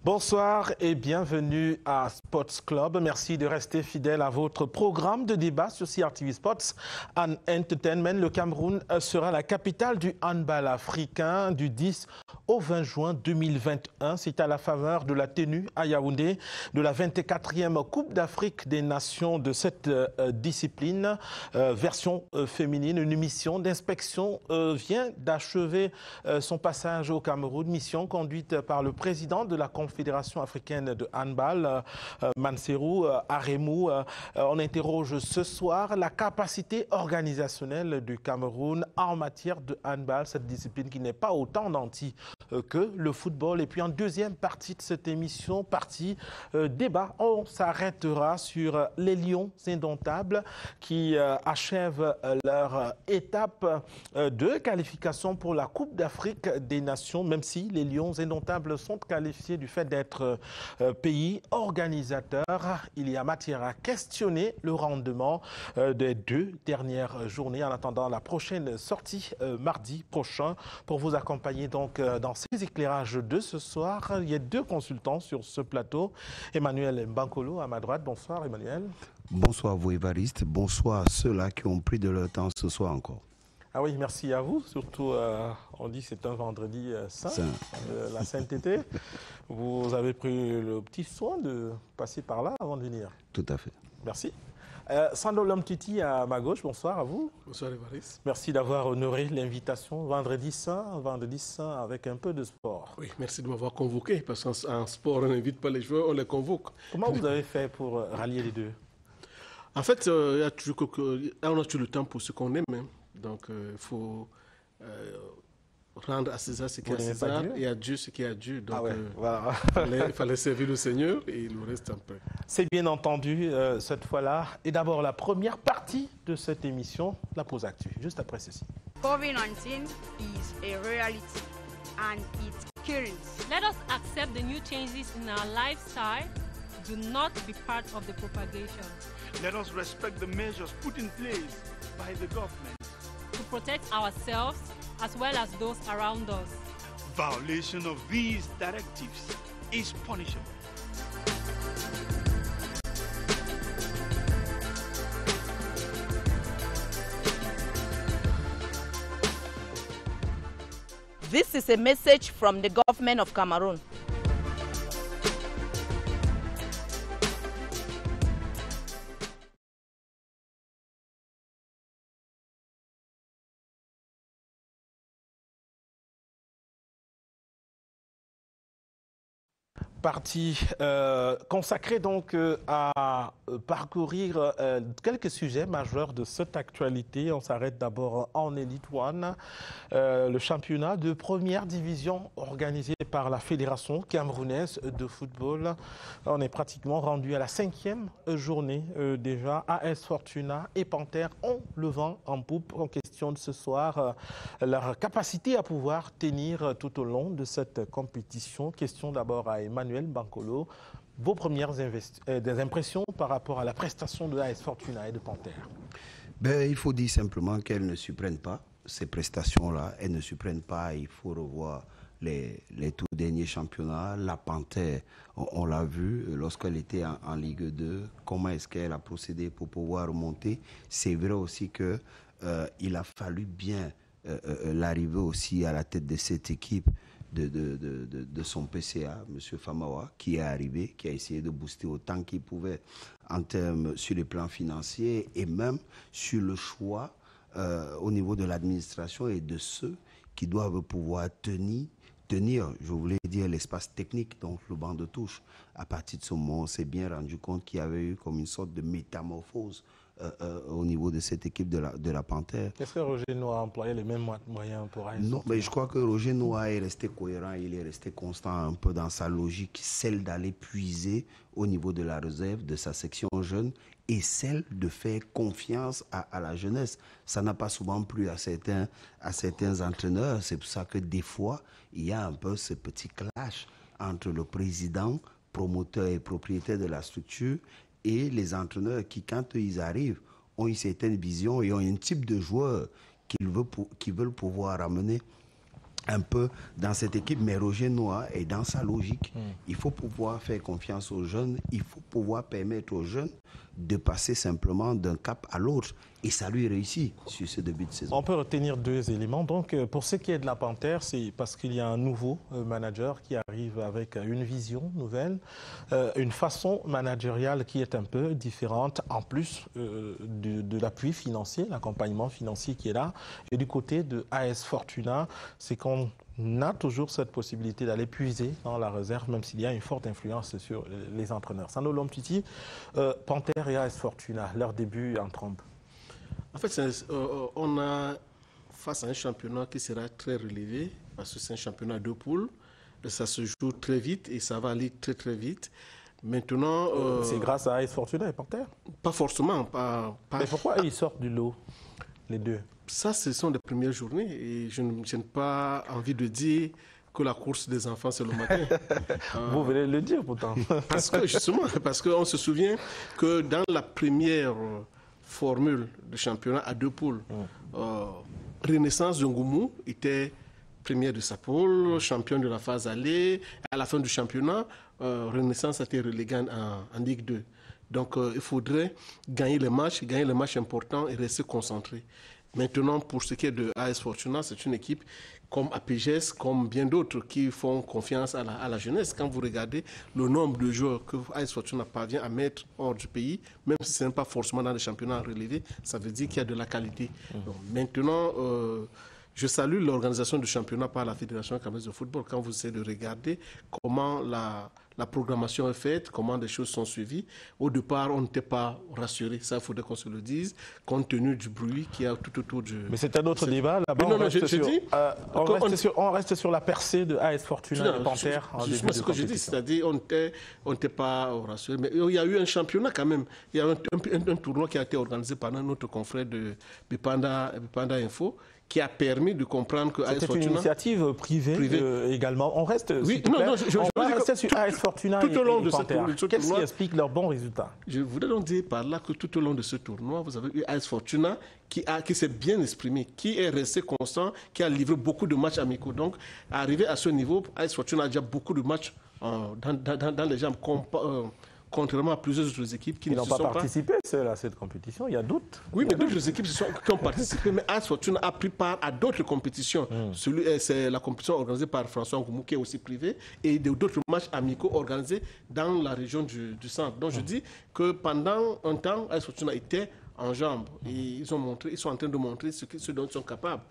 Bonsoir et bienvenue à Sports Club. Merci de rester fidèle à votre programme de débat sur CRTV Sports and Entertainment. Le Cameroun sera la capitale du handball africain du 10 au 20 juin 2021. C'est à la faveur de la tenue à Yaoundé de la 24e Coupe d'Afrique des Nations de cette discipline, version féminine. Une mission d'inspection vient d'achever son passage au Cameroun, mission conduite par le président de la Confédération africaine de handball, Manserou Aremou. On interroge ce soir la capacité organisationnelle du Cameroun en matière de handball, cette discipline qui n'est pas autant nantie que le football. Et puis en deuxième partie de cette émission, partie débat, on s'arrêtera sur les Lions indomptables qui achèvent leur étape de qualification pour la Coupe d'Afrique des Nations, même si les Lions indomptables sont qualifiés du fait d'être pays organisateur. Il y a matière à questionner le rendement des deux dernières journées en attendant la prochaine sortie mardi prochain. Pour vous accompagner donc dans ces éclairages de ce soir, il y a deux consultants sur ce plateau. Emmanuel Mbankolo à ma droite. Bonsoir Emmanuel. Bonsoir vous Évariste, bonsoir à ceux-là qui ont pris de leur temps ce soir encore. Ah oui, merci à vous. Surtout, on dit que c'est un vendredi saint, la sainteté. Vous avez pris le petit soin de passer par là avant de venir. Tout à fait. Merci. Sando Lomtiti à ma gauche, bonsoir à vous. Bonsoir Évariste. Merci d'avoir honoré l'invitation. Vendredi saint avec un peu de sport. Oui, merci de m'avoir convoqué, parce qu'en sport, on n'invite pas les joueurs, on les convoque. Comment vous avez fait pour rallier les deux? En fait, on a toujours le temps pour ce qu'on aime. Hein. Donc, il faut rendre à César ce qui est à César et à Dieu ce qui est à Dieu. Donc, voilà. il fallait servir le Seigneur et il nous reste un peu. C'est bien entendu cette fois-là. Et d'abord, la première partie de cette émission, la pause actu, juste après ceci. COVID-19 is a reality and it's killing. Let us accept the new changes in our lifestyle. Do not be part of the propagation. Let us respect the measures put in place by the government to protect ourselves as well as those around us. Violation of these directives is punishable. This is a message from the government of Cameroon. Partie consacrée donc à parcourir quelques sujets majeurs de cette actualité. On s'arrête d'abord en Elite One, le championnat de première division organisé par la Fédération camerounaise de football. On est pratiquement rendu à la 5e journée déjà. AS Fortuna et Panthère ont le vent en poupe. En question de ce soir, leur capacité à pouvoir tenir tout au long de cette compétition. Question d'abord à Emmanuel Mbankolo, vos premières des impressions par rapport à la prestation de AS Fortuna et de Panthère. Il faut dire simplement qu'elles ne surprennent pas, ces prestations-là. Elles ne surprennent pas, il faut revoir les tout derniers championnats. La Panthère, on l'a vu lorsqu'elle était en Ligue 2, comment est-ce qu'elle a procédé pour pouvoir remonter. C'est vrai aussi qu'il a fallu bien l'arrivée aussi à la tête de cette équipe de son PCA, M. Famawa, qui est arrivé, qui a essayé de booster autant qu'il pouvait en termes sur les plans financiers et même sur le choix au niveau de l'administration et de ceux qui doivent pouvoir tenir, je voulais dire, l'espace technique, donc le banc de touche. À partir de ce moment, on s'est bien rendu compte qu'il y avait eu comme une sorte de métamorphose au niveau de cette équipe de la Panthère. Est-ce que Roger Noah a employé les mêmes moyens pour AS Fortuna? Non, mais je crois que Roger Noah est resté cohérent, il est resté constant un peu dans sa logique, celle d'aller puiser au niveau de la réserve, de sa section jeune, et celle de faire confiance à la jeunesse. Ça n'a pas souvent plu à certains entraîneurs, c'est pour ça que des fois, il y a un peu ce petit clash entre le président, promoteur et propriétaire de la structure, et les entraîneurs qui, quand ils arrivent, ont une certaine vision et ont un type de joueur qu'ils veulent pouvoir amener un peu dans cette équipe, mais Roger Noah est dans sa logique. Il faut pouvoir faire confiance aux jeunes, il faut pouvoir permettre aux jeunes de passer simplement d'un cap à l'autre. Et ça lui réussit sur ce début de saison. On peut retenir deux éléments. Donc, pour ce qui est de la Panthère, c'est parce qu'il y a un nouveau manager qui arrive avec une vision nouvelle, une façon managériale qui est un peu différente, en plus de l'appui financier, l'accompagnement financier qui est là. Et du côté de AS Fortuna, c'est qu'on a toujours cette possibilité d'aller puiser dans la réserve, même s'il y a une forte influence sur les entraîneurs. Sando Lomtiti, Panthère et AS Fortuna, leur début en trompe. En fait, on a face à un championnat qui sera très relevé, parce que c'est un championnat de poules. Ça se joue très vite et ça va aller très très vite. Maintenant, c'est grâce à AS Fortuna et Panthère? Pas forcément. Mais pourquoi ils sortent du lot, les deux? Ça, ce sont les premières journées et je n'ai pas envie de dire que la course des enfants, c'est le matin. Vous venez de le dire pourtant. Parce qu'on se souvient que dans la première formule de championnat à deux poules, Renaissance de Ngoumou était premier de sa poule, champion de la phase aller. À la fin du championnat, Renaissance a été relégué en Ligue 2. Donc, il faudrait gagner les matchs importants et rester concentré. Maintenant, pour ce qui est de AS Fortuna, c'est une équipe comme APGS, comme bien d'autres qui font confiance à la jeunesse. Quand vous regardez le nombre de joueurs que AS Fortuna parvient à mettre hors du pays, même si ce n'est pas forcément dans les championnats relevés, ça veut dire qu'il y a de la qualité. Donc, maintenant, je salue l'organisation du championnat par la Fédération camerounaise de football. Quand vous essayez de regarder comment la programmation est faite, comment les choses sont suivies. Au départ, on n'était pas rassuré. Ça, il faudrait qu'on se le dise, compte tenu du bruit qu'il y a tout autour du... Mais c'est un autre débat. Là-bas, on reste sur la percée de AS Fortuna et Panthère. Justement, ce que je dis, c'est-à-dire on n'était pas rassuré. Mais il y a eu un championnat quand même. Il y a un tournoi qui a été organisé par notre confrère de Bipanda Info, qui a permis de comprendre que AS Fortuna... C'était une initiative privée. Également. On reste, oui, on va rester sur AS Fortuna tout au long et de Panthère. Qu'est-ce qui explique leurs bons résultats? Je voudrais donc dire par là que tout au long de ce tournoi, vous avez eu AS Fortuna qui s'est bien exprimé, qui est resté constant, qui a livré beaucoup de matchs amicaux. Donc, arrivé à ce niveau, AS Fortuna a déjà beaucoup de matchs dans les jambes, contrairement à plusieurs autres équipes qui n'ont pas participé à cette compétition. Il y a d'autres. Oui, mais d'autres équipes qui ont participé. Mais AS Fortuna a pris part à d'autres compétitions. C'est la compétition organisée par François Ngoumou, qui est aussi privée, et d'autres matchs amicaux organisés dans la région du centre. Donc je dis que pendant un temps, AS Fortuna était en jambes. Et ils sont en train de montrer ce dont ils sont capables.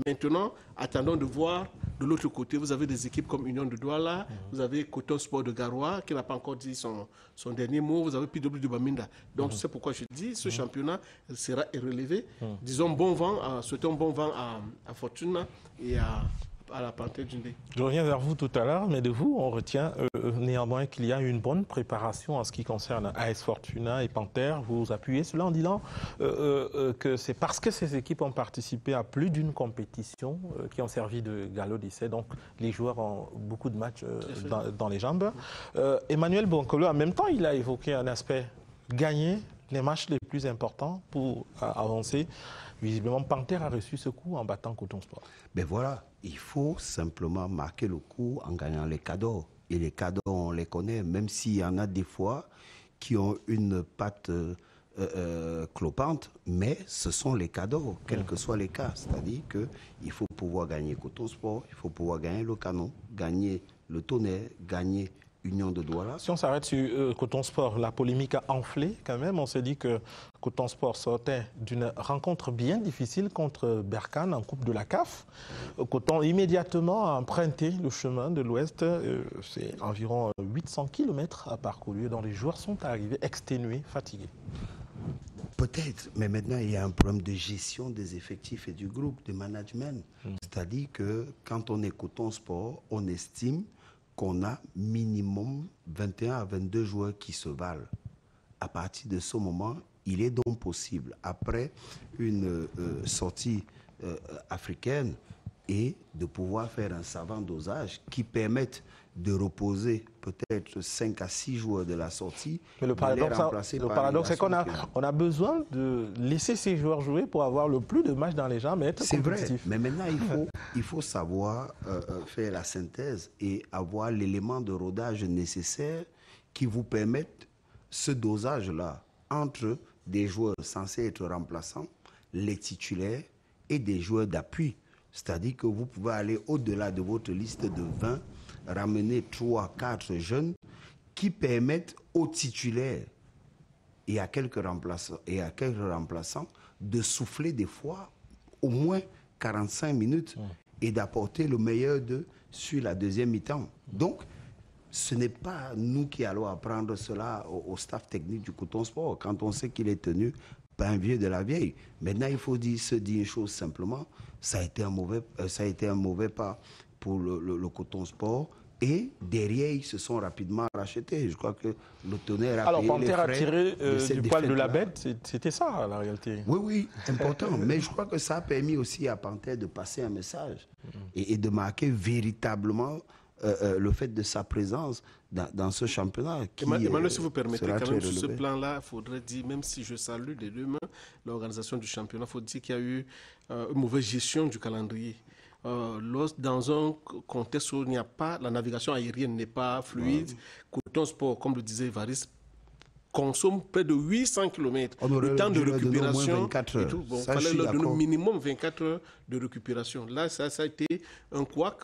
Maintenant, attendons de voir de l'autre côté. Vous avez des équipes comme Union de Douala, vous avez Coton Sport de Garoua, qui n'a pas encore dit son dernier mot, vous avez PW de Baminda. Donc c'est pourquoi je dis, ce championnat sera relevé. Disons souhaitons bon vent à Fortuna et à la Panthère Djindé. Je reviens vers vous tout à l'heure, mais de vous, on retient néanmoins qu'il y a une bonne préparation en ce qui concerne AS Fortuna et Panthère. Vous appuyez cela en disant que c'est parce que ces équipes ont participé à plus d'une compétition qui ont servi de galop d'essai. Donc les joueurs ont beaucoup de matchs dans les jambes. Emmanuel Bonkolo, en même temps, il a évoqué un aspect gagner les matchs les plus importants pour avancer. Visiblement, Panthère a reçu ce coup en battant Coton Sport. Ben voilà, il faut simplement marquer le coup en gagnant les cadeaux. Et les cadeaux, on les connaît, même s'il y en a des fois qui ont une patte clopante, mais ce sont les cadeaux, quels que soient les cas. C'est-à-dire qu'il faut pouvoir gagner Coton Sport, il faut pouvoir gagner le Canon, gagner le Tonnerre, gagner Union de Douala. Si on s'arrête sur Coton Sport, la polémique a enflé quand même. On s'est dit que Coton Sport sortait d'une rencontre bien difficile contre Berkane en Coupe de la CAF. Coton immédiatement a emprunté le chemin de l'Ouest. C'est environ 800 km à parcourir dont les joueurs sont arrivés exténués, fatigués. Peut-être, mais maintenant il y a un problème de gestion des effectifs et du groupe, de management. C'est-à-dire que quand on est Coton Sport, on estime qu'on a minimum 21 à 22 joueurs qui se valent. À partir de ce moment, il est donc possible, après une sortie africaine, et de pouvoir faire un savant dosage qui permette de reposer peut-être 5 à 6 joueurs de la sortie. Mais le paradoxe, c'est qu'on a besoin de laisser ces joueurs jouer pour avoir le plus de matchs dans les jambes et être compétitif. C'est vrai, mais maintenant il faut savoir faire la synthèse et avoir l'élément de rodage nécessaire qui vous permette ce dosage-là entre des joueurs censés être remplaçants, les titulaires et des joueurs d'appui. C'est-à-dire que vous pouvez aller au-delà de votre liste de 20, ramener 3, 4 jeunes qui permettent aux titulaires et à quelques remplaçants de souffler des fois au moins 45 minutes et d'apporter le meilleur d'eux sur la deuxième mi-temps. Donc, ce n'est pas nous qui allons apprendre cela au staff technique du Coton Sport quand on sait qu'il est tenu par un vieux de la vieille. Maintenant, il faut se dire une chose simplement, ça a été un mauvais pas pour le Coton Sport. Et derrière, ils se sont rapidement rachetés. Je crois que le Tonnerre a payé les frais. Alors, Panthère a tiré du poil de la bête, c'était ça la réalité. Oui, important. Mais je crois que ça a permis aussi à Panthère de passer un message et de marquer véritablement le fait de sa présence dans ce championnat. Emmanuel, si vous permettez, quand même, sur ce plan-là, il faudrait dire, même si je salue des deux mains l'organisation du championnat, il faut dire qu'il y a eu une mauvaise gestion du calendrier. Dans un contexte où il n'y a pas, la navigation aérienne n'est pas fluide, Coton Sport, comme le disait Évariste, consomme près de 800 km. Le temps de récupération, il fallait leur donner minimum 24 heures de récupération. Là, ça a été un couac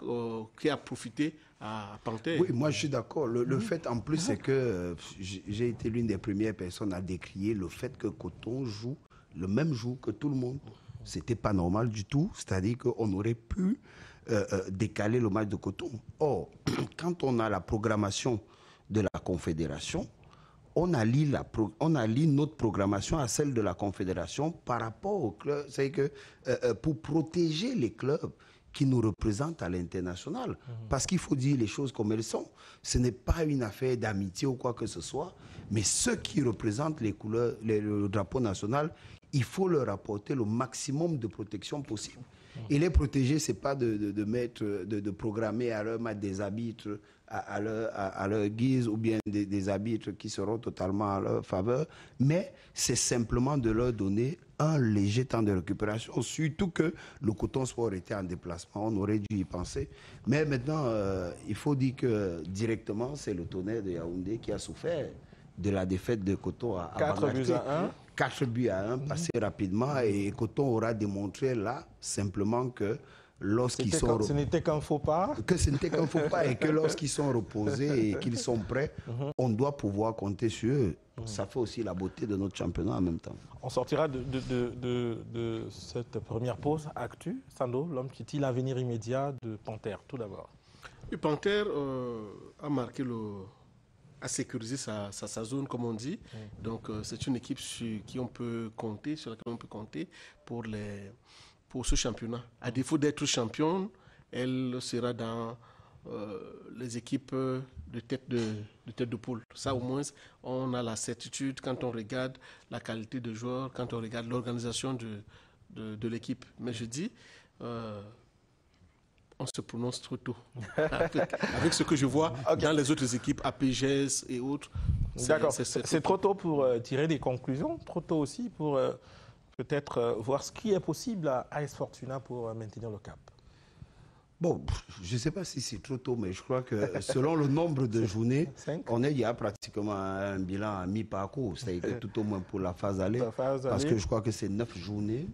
qui a profité à Panthère. Oui, moi je suis d'accord. Le fait en plus, c'est que j'ai été l'une des premières personnes à décrier le fait que Coton joue le même jour que tout le monde. C'était pas normal du tout, c'est-à-dire qu'on aurait pu décaler le match de Coton. Or, quand on a la programmation de la Confédération, on allie notre programmation à celle de la Confédération par rapport aux clubs. C'est-à-dire que pour protéger les clubs qui nous représentent à l'international, parce qu'il faut dire les choses comme elles sont. Ce n'est pas une affaire d'amitié ou quoi que ce soit, mais ceux qui représentent les couleurs, le drapeau national, il faut leur apporter le maximum de protection possible. Et les protéger, ce n'est pas de programmer à leur mettre des arbitres à leur guise ou bien des arbitres qui seront totalement à leur faveur, mais c'est simplement de leur donner un léger temps de récupération, surtout que le Coton Sport était en déplacement, on aurait dû y penser. Mais maintenant, il faut dire que directement, c'est le Tonnerre de Yaoundé qui a souffert de la défaite de Coton à 4 buts à 1. 4 buts à 1 passé rapidement et Coton aura démontré là simplement que lorsqu'ils sont... Ce n'était qu'un faux pas. Que ce n'était qu'un faux pas et que lorsqu'ils sont reposés et qu'ils sont prêts, on doit pouvoir compter sur eux. Ça fait aussi la beauté de notre championnat en même temps. On sortira de cette première pause actu. Sando, l'homme Titi, l'avenir immédiat de Panthère, tout d'abord. Le Panthère a marqué a sécurisé sa zone, comme on dit. Donc, c'est une équipe sur laquelle on peut compter pour ce championnat. À défaut d'être championne, elle sera dans les équipes de tête de poule. Ça, au moins, on a la certitude quand on regarde la qualité de joueurs, quand on regarde l'organisation de l'équipe. Mais je dis... on se prononce trop tôt. Avec ce que je vois dans les autres équipes, APGS et autres. D'accord. C'est trop tôt pour tirer des conclusions, trop tôt aussi pour peut-être voir ce qui est possible à AS Fortuna pour maintenir le cap. Bon, je ne sais pas si c'est trop tôt, mais je crois que selon le nombre de journées, il y a pratiquement un bilan à mi-parcours, c'est-à-dire tout au moins pour la phase aller, parce que je crois que c'est 9 journées.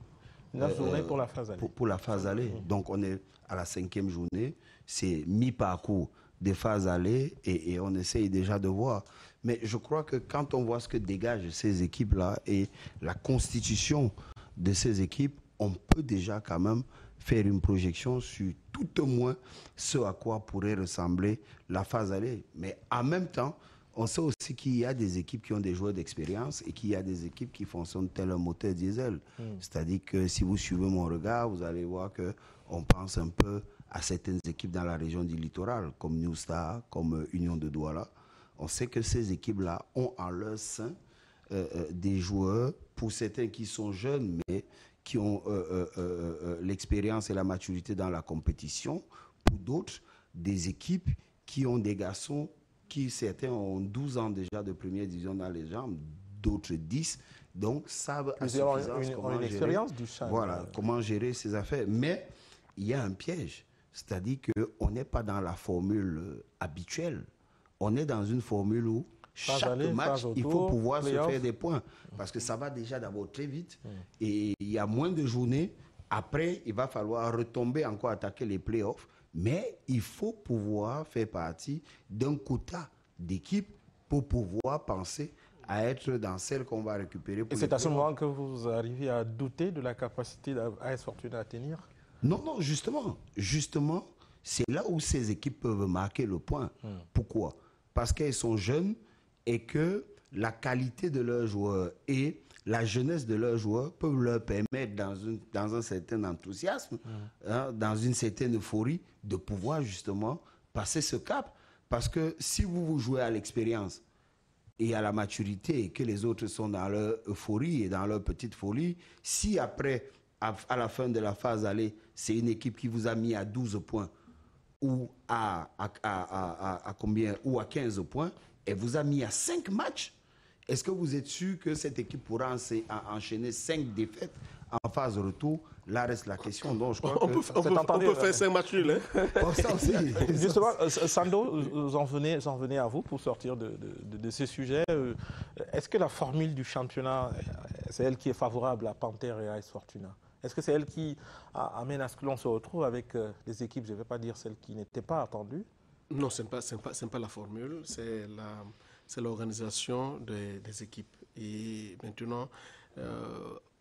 9 journées pour la phase aller. Pour la phase aller. Donc on est à la 5e journée, c'est mi-parcours des phases aller et on essaye déjà de voir. Mais je crois que quand on voit ce que dégagent ces équipes-là et la constitution de ces équipes, on peut déjà quand même faire une projection sur tout au moins ce à quoi pourrait ressembler la phase aller. Mais en même temps, on sait aussi qu'il y a des équipes qui ont des joueurs d'expérience et qu'il y a des équipes qui fonctionnent tel un moteur diesel. C'est-à-dire que si vous suivez mon regard, vous allez voir qu'on pense un peu à certaines équipes dans la région du littoral, comme New Star, comme Union de Douala. On sait que ces équipes-là ont en leur sein des joueurs, pour certains qui sont jeunes, mais qui ont l'expérience et la maturité dans la compétition. Pour d'autres, des équipes qui ont des garçons qui, certains ont 12 ans déjà de première division dans les jambes, d'autres 10, donc savent à suffisance comment gérer, du champ, comment gérer ces affaires. Mais il y a un piège, c'est-à-dire qu'on n'est pas dans la formule habituelle, on est dans une formule où chaque match, il faut pouvoir se faire des points, parce que ça va déjà d'abord très vite, et il y a moins de journées. Après, il va falloir retomber encore attaquer les playoffs, mais il faut pouvoir faire partie d'un quota d'équipe pour pouvoir penser à être dans celle qu'on va récupérer. Et c'est à ce moment que vous arrivez à douter de la capacité d'AS Fortuna à tenir? Non, justement. Justement, c'est là où ces équipes peuvent marquer le point. Pourquoi? Parce qu'elles sont jeunes et que la qualité de leurs joueurs et la jeunesse de leurs joueurs peuvent leur permettre, dans un certain enthousiasme, dans une certaine euphorie, de pouvoir justement passer ce cap. Parce que si vous jouez à l'expérience et à la maturité et que les autres sont dans leur euphorie et dans leur petite folie, si après, à la fin de la phase aller, c'est une équipe qui vous a mis à 12 points ou à combien, ou à 15 points, et vous a mis à 5 matchs, est-ce que vous êtes sûr que cette équipe pourra enchaîner 5 défaites en phase retour? Là reste la question. Donc je crois on peut faire 5 matchs nuls. Ça aussi. Justement, Sando, j'en venais à vous pour sortir de ces sujets. Est-ce que la formule du championnat, c'est elle qui est favorable à Panthère et à AS Fortuna? Est-ce que c'est elle qui amène à ce que l'on se retrouve avec des équipes, je ne vais pas dire celles qui n'étaient pas attendues? Non, ce n'est pas la formule, c'est l'organisation des équipes. Et maintenant,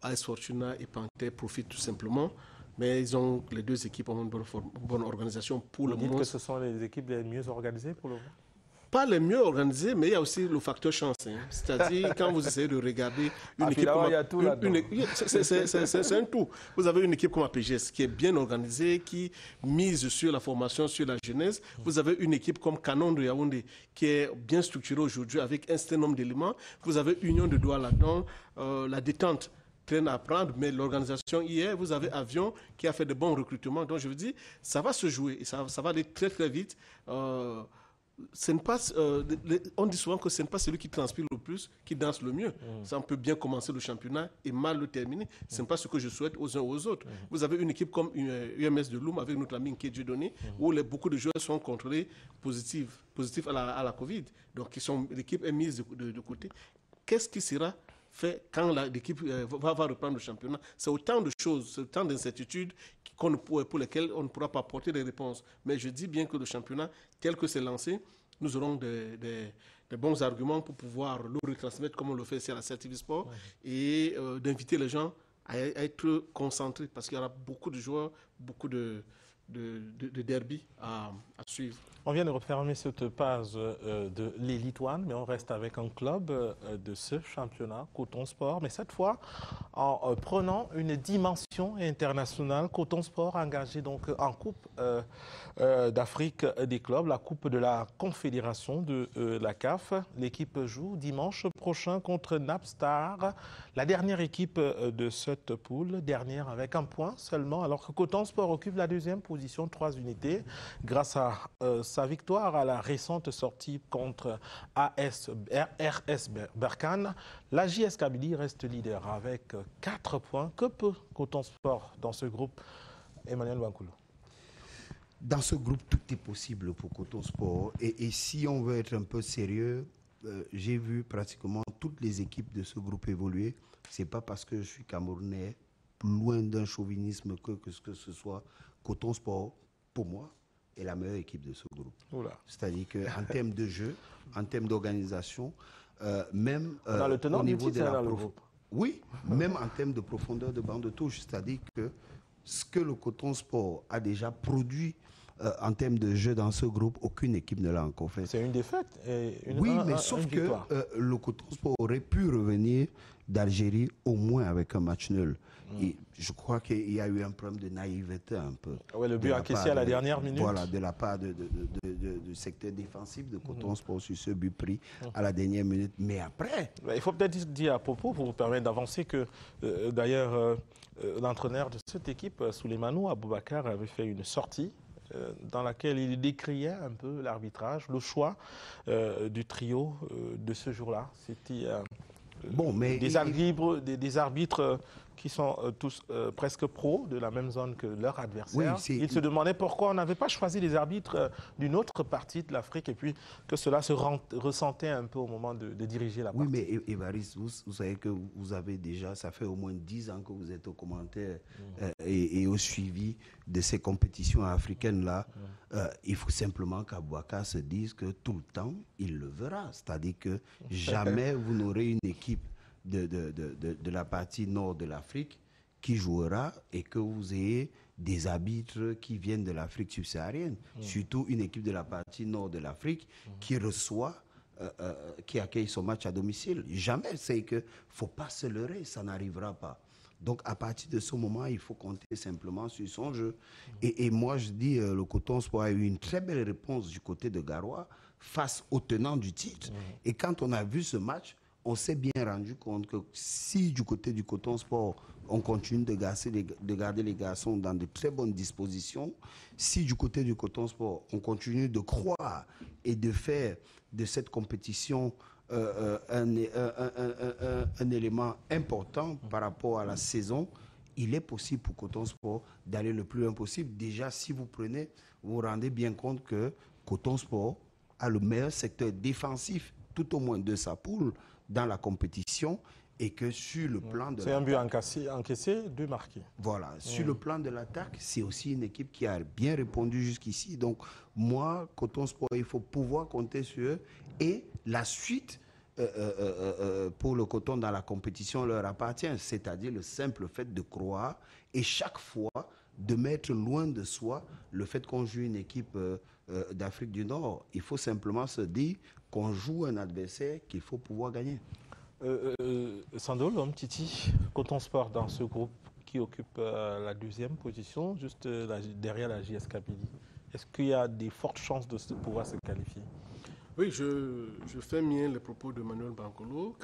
AS Fortuna et Panthère profitent tout simplement, mais les deux équipes ont une bonne organisation pour le moment. Vous dites que ce sont les équipes les mieux organisées pour le moment? Pas les mieux organisées, mais il y a aussi le facteur chance. C'est-à-dire, quand vous essayez de regarder une équipe comme... il y a tout là-dedans. C'est un tout. Vous avez une équipe comme APGS qui est bien organisée, qui mise sur la formation, sur la jeunesse. Vous avez une équipe comme Canon de Yaoundé qui est bien structurée aujourd'hui avec un certain nombre d'éléments. Vous avez Union de Douala là-dedans, la détente traîne à prendre, mais l'organisation hier, vous avez Avion qui a fait de bons recrutements. Donc je vous dis, ça va se jouer et ça va aller très très vite. On dit souvent que ce n'est pas celui qui transpire le plus qui danse le mieux. Ça, on peut bien commencer le championnat et mal le terminer. Ce n'est pas ce que je souhaite aux uns ou aux autres. Vous avez une équipe comme UMS de Loum avec notre ami Nkedje Donné, où beaucoup de joueurs sont contrôlés positifs à la Covid. Donc l'équipe est mise de côté. Qu'est-ce qui sera fait quand l'équipe va reprendre le championnat? C'est autant de choses, c'est autant d'incertitudes pour lesquelles on ne pourra pas apporter des réponses. Mais je dis bien que le championnat, tel que c'est lancé, nous aurons des bons arguments pour pouvoir le retransmettre comme on le fait ici à la CRTV Sport et d'inviter les gens à être concentrés parce qu'il y aura beaucoup de joueurs, beaucoup de derby à suivre. On vient de refermer cette page de l'Elite One, mais on reste avec un club de ce championnat, Coton Sport, mais cette fois en prenant une dimension internationale. Coton Sport engagé donc en Coupe d'Afrique des clubs, la Coupe de la Confédération de la CAF. L'équipe joue dimanche prochain contre Napstar, la dernière équipe de cette poule, dernière avec un point seulement, alors que Coton Sport occupe la deuxième position, 3 unités, grâce à sa victoire à la récente sortie contre RS Berkane. La JS Kabylie reste leader avec 4 points. Que peut Coton Sport dans ce groupe, Emmanuel Wankoulou? Dans ce groupe, tout est possible pour Coton Sport. Et si on veut être un peu sérieux, j'ai vu pratiquement toutes les équipes de ce groupe évoluer. Ce n'est pas parce que je suis Camerounais, loin d'un chauvinisme que ce soit. Coton Sport, pour moi, est la meilleure équipe de ce groupe. C'est-à-dire qu'en termes de jeu, en termes d'organisation, même au niveau de la groupe. Oui, même en termes de profondeur de banc de touche. C'est-à-dire que ce que le Coton Sport a déjà produit en termes de jeu dans ce groupe, aucune équipe ne l'a encore fait. C'est une défaite mais sauf que le Coton Sport aurait pu revenir d'Algérie au moins avec un match nul. Et je crois qu'il y a eu un problème de naïveté un peu. Ouais, le but encaissé à la dernière minute. Voilà, de la part du secteur défensif de Coton Sport sur ce but pris à la dernière minute. Mais après... Il faut peut-être dire à propos, pour vous permettre d'avancer, que d'ailleurs l'entraîneur de cette équipe, Souleymane Aboubakar, avait fait une sortie dans laquelle il décriait un peu l'arbitrage, le choix du trio de ce jour-là. C'était des arbitres qui sont tous presque pros de la même zone que leur adversaire. Oui, ils se demandaient pourquoi on n'avait pas choisi les arbitres d'une autre partie de l'Afrique et puis que cela se ressentait un peu au moment de diriger la partie. Oui, mais Évariste, vous savez que vous avez déjà, ça fait au moins 10 ans que vous êtes au commentaire et au suivi de ces compétitions africaines-là. Il faut simplement qu'Abouaka se dise que tout le temps, il le verra. C'est-à-dire que jamais vous n'aurez une équipe de la partie nord de l'Afrique qui jouera et que vous ayez des arbitres qui viennent de l'Afrique subsaharienne. Surtout une équipe de la partie nord de l'Afrique qui reçoit, qui accueille son match à domicile. Jamais, c'est que faut pas se leurrer, ça n'arrivera pas. Donc à partir de ce moment, il faut compter simplement sur son jeu. Et moi je dis, le Coton Sport a eu une très belle réponse du côté de Garoua face au tenant du titre. Et quand on a vu ce match, on s'est bien rendu compte que si du côté du Coton Sport, on continue de garder les garçons dans de très bonnes dispositions, si du côté du Coton Sport, on continue de croire et de faire de cette compétition un élément important par rapport à la saison, il est possible pour Coton Sport d'aller le plus loin possible. Déjà, si vous prenez, vous vous rendez bien compte que Coton Sport a le meilleur secteur défensif, tout au moins de sa poule, dans la compétition, et que sur le plan de... C'est un but encaissé, 2 marqués. Voilà, sur le plan de l'attaque, c'est aussi une équipe qui a bien répondu jusqu'ici. Donc, moi, Coton Sport, il faut pouvoir compter sur eux. Et la suite, pour le Coton dans la compétition, leur appartient. C'est-à-dire le simple fait de croire et chaque fois de mettre loin de soi le fait qu'on joue une équipe d'Afrique du Nord. Il faut simplement se dire qu'on joue un adversaire qu'il faut pouvoir gagner. Sandol, Titi, Coton Sport dans ce groupe qui occupe la 2e position, juste derrière la JS Kabylie. Est-ce qu'il y a des fortes chances de pouvoir se qualifier? Oui, je fais mien les propos de Manuel Bankolo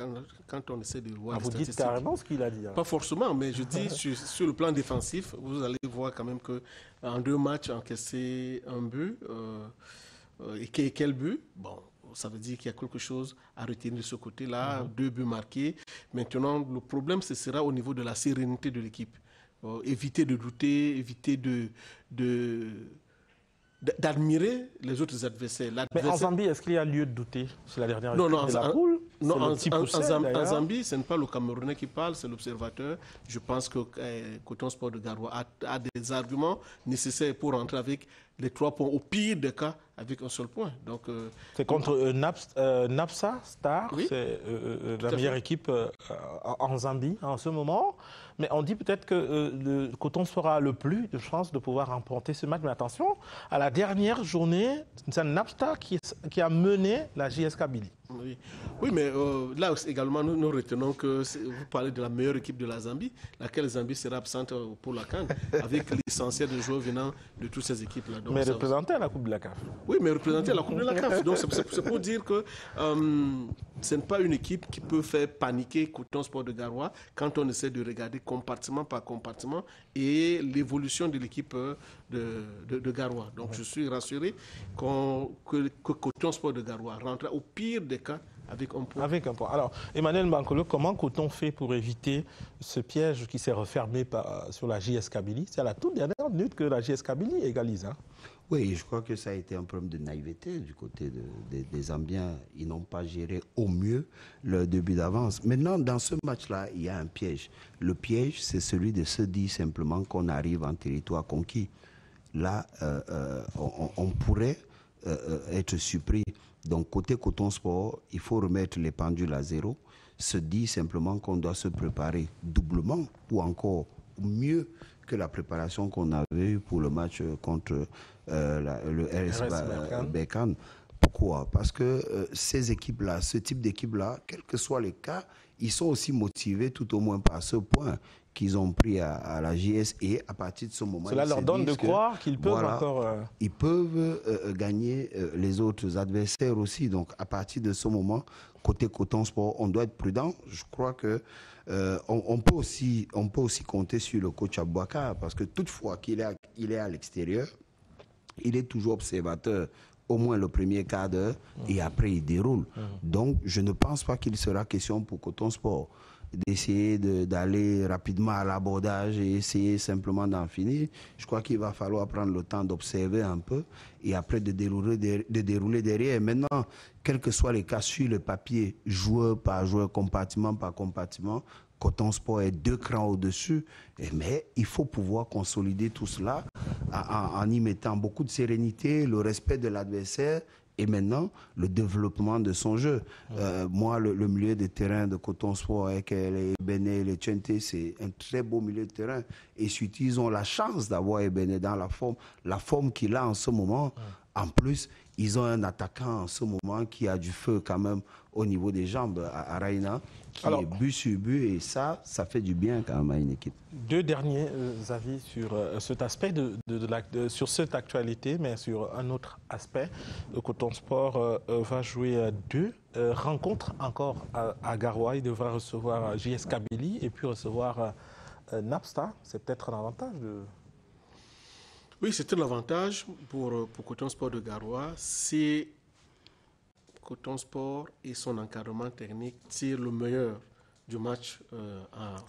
quand on essaie de voir les statistiques. Vous dites carrément ce qu'il a dit. Pas forcément, mais je dis sur le plan défensif, vous allez voir quand même qu'en 2 matchs, encaissé un but. Et quel but? Bon, ça veut dire qu'il y a quelque chose à retenir de ce côté-là. 2 buts marqués. Maintenant, le problème, ce sera au niveau de la sérénité de l'équipe. Éviter de douter, éviter d'admirer les autres adversaires. Mais en Zambie, est-ce qu'il y a lieu de douter? C'est la dernière équipe de la poule. Non, en Zambie, ce n'est pas le Camerounais qui parle, c'est l'observateur. Je pense que Coton Sport de Garoua a des arguments nécessaires pour rentrer avec les 3 points, au pire des cas, avec un seul point. Donc, c'est contre Napsa Star, oui, c'est la meilleure équipe en Zambie en ce moment. Mais on dit peut-être que le Coton sera le plus de chances de pouvoir remporter ce match. Mais attention, à la dernière journée, c'est Napsa qui a mené la JS Kabylie. Oui, mais là également, nous retenons que vous parlez de la meilleure équipe de la Zambie, laquelle Zambie sera absente pour la CAN, avec l'essentiel de joueurs venant de toutes ces équipes-là. Mais représenter à la Coupe de la CAF. Oui, mais représenter à la Coupe de la CAF. Donc c'est pour dire que ce n'est pas une équipe qui peut faire paniquer Coton Sport de Garoua quand on essaie de regarder compartiment par compartiment et l'évolution de l'équipe de Garoua. Donc je suis rassuré que Coton Sport de Garoua rentrera au pire des cas avec un point. Avec un point. Alors, Emmanuel Bankolo, comment Coton fait pour éviter ce piège qui s'est refermé sur la JS Kabylie? C'est à la toute dernière minute que la JS Kabylie égalise. Hein? Oui, je crois que ça a été un problème de naïveté du côté des Zambiens. Ils n'ont pas géré au mieux le début d'avance. Maintenant, dans ce match-là, il y a un piège. Le piège, c'est celui de se dire simplement qu'on arrive en territoire conquis. Là, on pourrait être surpris. Donc, côté Coton Sport, il faut remettre les pendules à zéro, se dire simplement qu'on doit se préparer doublement ou encore mieux que la préparation qu'on avait eue pour le match contre le RS Berkane Pourquoi? Parce que ces équipes-là, ce type d'équipe-là, quel que soit le cas, ils sont aussi motivés tout au moins par ce point qu'ils ont pris à la JS, et à partir de ce moment, cela leur donne de croire qu'ils peuvent encore... Ils peuvent gagner les autres adversaires aussi. Donc, à partir de ce moment, côté Coton Sport, on doit être prudent. Je crois que on peut aussi compter sur le coach Abouakar, parce que toutefois qu'il est à l'extérieur, il est toujours observateur, au moins le premier quart d'heure, et après il déroule. Donc, je ne pense pas qu'il sera question pour Coton Sport d'essayer d'aller rapidement à l'abordage et essayer simplement d'en finir. Je crois qu'il va falloir prendre le temps d'observer un peu et après de dérouler derrière. Maintenant, quel que soit les cas sur le papier, joueur par joueur, compartiment par compartiment, Coton Sport est 2 crans au-dessus, mais il faut pouvoir consolider tout cela en y mettant beaucoup de sérénité, le respect de l'adversaire et maintenant le développement de son jeu. Moi, le milieu de terrain de Coton Sport avec les Béné et les Tchente, c'est un très beau milieu de terrain. Et surtout, ils ont la chance d'avoir Béné dans la forme qu'il a en ce moment. En plus, ils ont un attaquant en ce moment qui a du feu quand même au niveau des jambes, à Raina, qui est but sur but, et ça fait du bien quand même à une équipe. 2 derniers avis sur cet aspect sur cette actualité, mais sur un autre aspect. Le Coton Sport va jouer 2 rencontres encore à Garoua. Il devra recevoir JS Kabylie et puis recevoir Napsta. C'est peut-être un avantage Oui, c'est un avantage pour Coton Sport de Garoua. C'est Coton Sport et son encadrement technique tirent le meilleur du match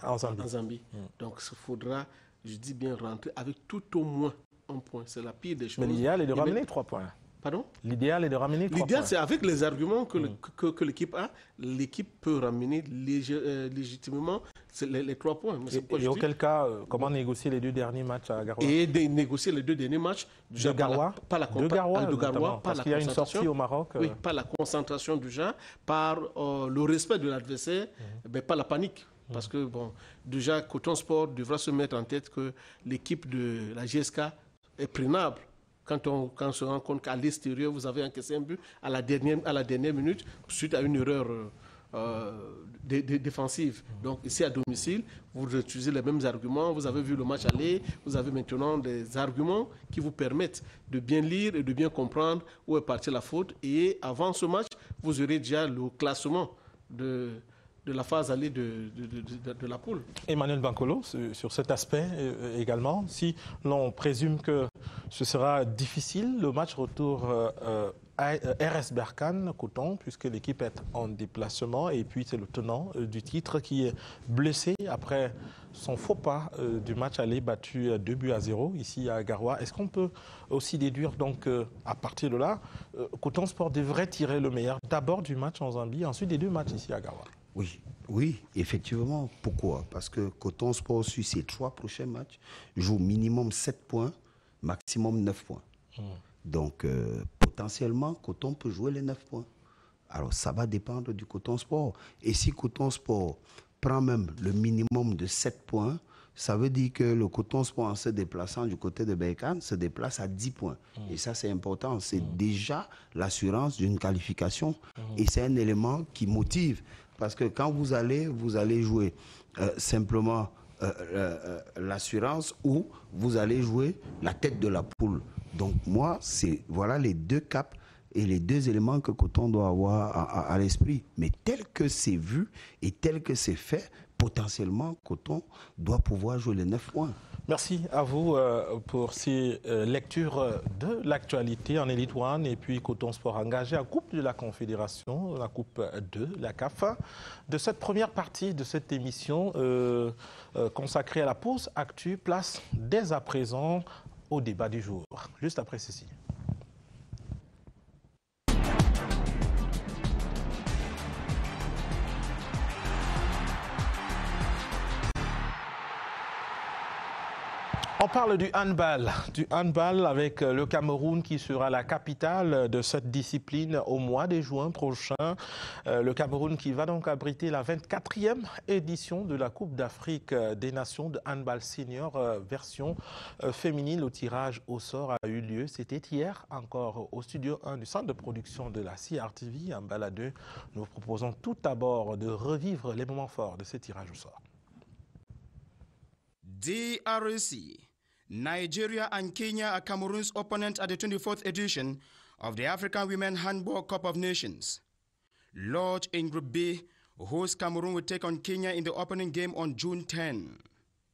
en Zambie. Donc, il faudra, je dis bien, rentrer avec tout au moins 1 point. C'est la pire des choses. Mais l'idéal est de ramener 3 points. Pardon? L'idéal est de ramener 3 points. L'idéal, c'est avec les arguments que l'équipe a, l'équipe peut ramener légitimement les 3 points. Et auquel cas, comment négocier les 2 derniers matchs à Garoua? Et négocier les 2 derniers matchs de Garoua, parce qu'il y a une sortie au Maroc. Oui, par la concentration déjà, par le respect de l'adversaire, mais pas la panique. Parce que, bon, déjà, Coton Sport devra se mettre en tête que l'équipe de la GSK est prenable. Quand on se rend compte qu'à l'extérieur, vous avez encaissé un but à la dernière minute suite à une erreur défensive. Donc ici à domicile, vous utilisez les mêmes arguments. Vous avez vu le match aller. Vous avez maintenant des arguments qui vous permettent de bien lire et de bien comprendre où est partie la faute. Et avant ce match, vous aurez déjà le classement de la phase allée de la poule. Emmanuel Bankolo, sur cet aspect également, si l'on présume que ce sera difficile, le match retour RS Berkane, Coton, puisque l'équipe est en déplacement, et puis c'est le tenant du titre qui est blessé après son faux pas du match aller battu 2-0 ici à Garoua. Est-ce qu'on peut aussi déduire donc à partir de là, Coton Sport devrait tirer le meilleur d'abord du match en Zambie, ensuite des 2 matchs ici à Garoua? Oui, effectivement. Pourquoi? Parce que Coton Sport, sur ses 3 prochains matchs, joue minimum 7 points, maximum 9 points. Donc, potentiellement, Coton peut jouer les 9 points. Alors, ça va dépendre du Coton Sport. Et si Coton Sport prend même le minimum de 7 points, ça veut dire que le Coton Sport, en se déplaçant du côté de Berkane, se déplace à 10 points. Et ça, c'est important. C'est déjà l'assurance d'une qualification. Et c'est un élément qui motive. Parce que quand vous allez jouer simplement l'assurance ou vous allez jouer la tête de la poule. Donc moi, voilà les 2 caps et les 2 éléments que Coton doit avoir à l'esprit. Mais tel que c'est vu et tel que c'est fait, potentiellement, Coton doit pouvoir jouer les 9 points. Merci à vous pour ces lectures de l'actualité en Elite One et puis Coton Sport engagé en Coupe de la Confédération, la Coupe 2, la CAF. De cette première partie de cette émission consacrée à la pause actu, place dès à présent au débat du jour. Juste après ceci. On parle du handball avec le Cameroun qui sera la capitale de cette discipline au mois de juin prochain. Le Cameroun qui va donc abriter la 24e édition de la Coupe d'Afrique des Nations de handball senior version féminine. Le tirage au sort a eu lieu. C'était hier encore au studio 1 du centre de production de la CRTV. En baladeux, nous vous proposons tout d'abord de revivre les moments forts de ce tirage au sort. DRC. Nigeria and Kenya are Cameroon's opponents at the 24th edition of the African Women Handball Cup of Nations. Lodged in Group B, host Cameroon will take on Kenya in the opening game on June 10.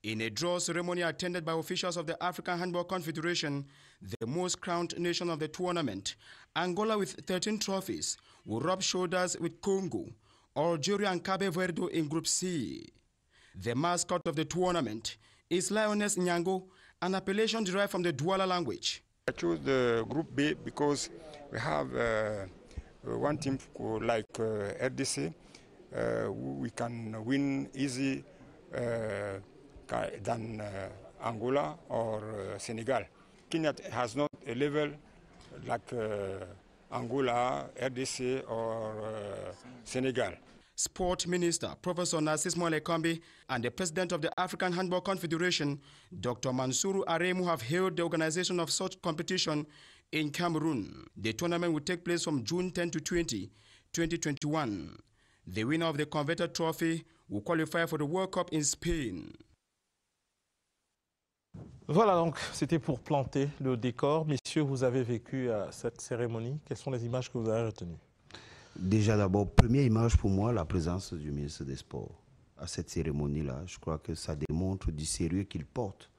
In a draw ceremony attended by officials of the African Handball Confederation, the most crowned nation of the tournament, Angola with 13 trophies will rub shoulders with Congo, Algeria and Cape Verde in Group C. The mascot of the tournament is Lioness Nyango, an appellation derived from the Douala language. I chose the Group B because we have one team like RDC. We can win easy than Angola or Senegal. Kenya has not a level like Angola, RDC or Senegal. Sport Minister Professor Narcisse Molekambi and the President of the African Handball Confederation, Dr. Mansour Aremu, have held the organization of such competition in Cameroon. The tournament will take place from June 10 to 20, 2021. The winner of the converted trophy will qualify for the World Cup in Spain. Voilà donc, c'était pour planter le décor. Messieurs, vous avez vécu cette cérémonie. Quelles sont les images que vous avez retenues? Déjà d'abord, première image pour moi, la présence du ministre des Sports à cette cérémonie-là. Je crois que ça démontre du sérieux qu'il porte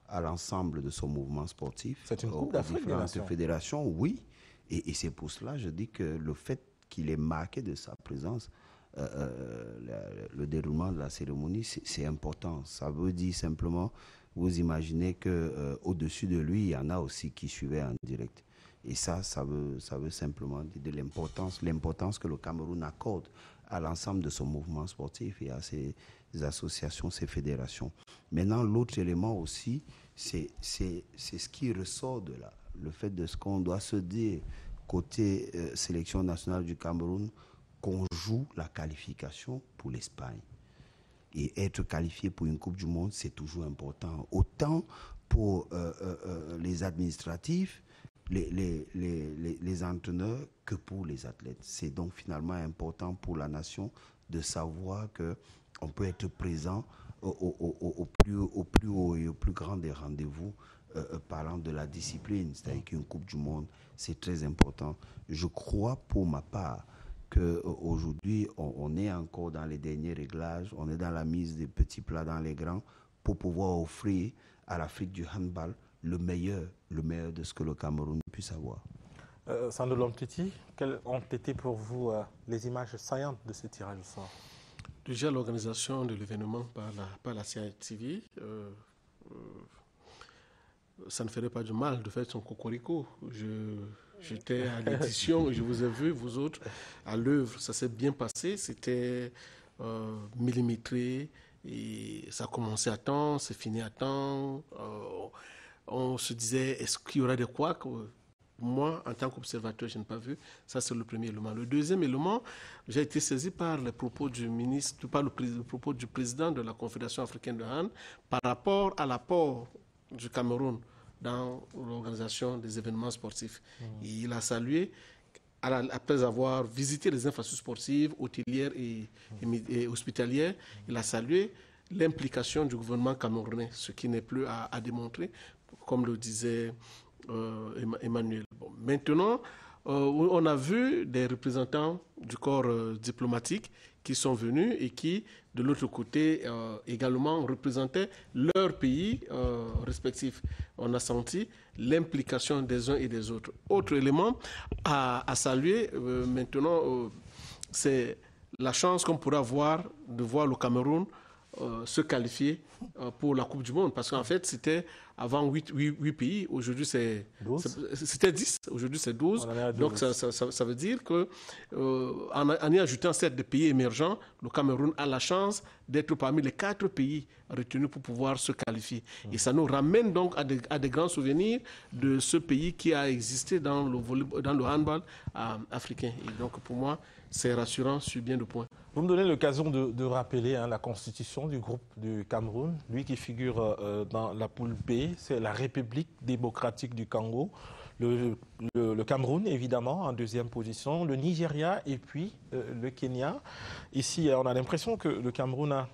à l'ensemble de son mouvement sportif. C'est une Coupe d'Afrique des Nations. Fédérations, oui. Et c'est pour cela, je dis que le fait qu'il ait marqué de sa présence le déroulement de la cérémonie, c'est important. Ça veut dire simplement, vous imaginez qu'au-dessus de lui, il y en a aussi qui suivaient en direct. Et ça veut simplement dire de l'importance que le Cameroun accorde à l'ensemble de son mouvement sportif et à ses associations, ses fédérations. Maintenant, l'autre élément aussi, c'est ce qui ressort de là. Le fait de ce qu'on doit se dire côté sélection nationale du Cameroun, qu'on joue la qualification pour l'Espagne. Et être qualifié pour une Coupe du Monde, c'est toujours important. Autant pour les administratifs, les entraîneurs que pour les athlètes. C'est donc finalement important pour la nation de savoir qu'on peut être présent au plus haut et au plus grand des rendez-vous parlant de la discipline. C'est-à-dire qu'une Coupe du Monde, c'est très important. Je crois pour ma part qu'aujourd'hui, on est encore dans les derniers réglages, on est dans la mise des petits plats dans les grands pour pouvoir offrir à l'Afrique du handball le meilleur de ce que le Cameroun puisse avoir. Sandro Lomtiti, quelles ont été pour vous les images saillantes de ce tirage au sort? Déjà, l'organisation de l'événement par la CRTV, ça ne ferait pas du mal de faire son cocorico. J'étais à l'édition et je vous ai vu, vous autres, à l'œuvre. Ça s'est bien passé, c'était millimétré et ça a commencé à temps, c'est fini à temps. On se disait, est-ce qu'il y aura des couacs? Moi, en tant qu'observateur, je n'ai pas vu. Ça, c'est le premier élément. Le deuxième élément, j'ai été saisi par les propos du ministre, par le propos du président de la Confédération africaine de hand par rapport à l'apport du Cameroun dans l'organisation des événements sportifs. Et il a salué, après avoir visité les infrastructures sportives, hôtelières et hospitalières, il a salué l'implication du gouvernement camerounais, ce qui n'est plus à démontrer, comme le disait Emmanuel. Bon, maintenant, on a vu des représentants du corps diplomatique qui sont venus et qui, de l'autre côté, également représentaient leur pays respectif. On a senti l'implication des uns et des autres. Autre élément à saluer maintenant, c'est la chance qu'on pourra avoir de voir le Cameroun se qualifier pour la Coupe du Monde. Parce qu'en fait, c'était avant 8 pays. Aujourd'hui, c'était 10. Aujourd'hui, c'est 12. Donc, ça veut dire que en y ajoutant 7 pays émergents, le Cameroun a la chance d'être parmi les 4 pays retenus pour pouvoir se qualifier. Et ça nous ramène donc à des grands souvenirs de ce pays qui a existé dans le handball africain. Et donc, pour moi, c'est rassurant sur bien de points. Vous me donnez l'occasion de rappeler la constitution du groupe du Cameroun. Lui qui figure dans la poule B, c'est la République démocratique du Congo. Le Cameroun, évidemment, en deuxième position. Le Nigeria et puis le Kenya. Ici, on a l'impression que le Cameroun a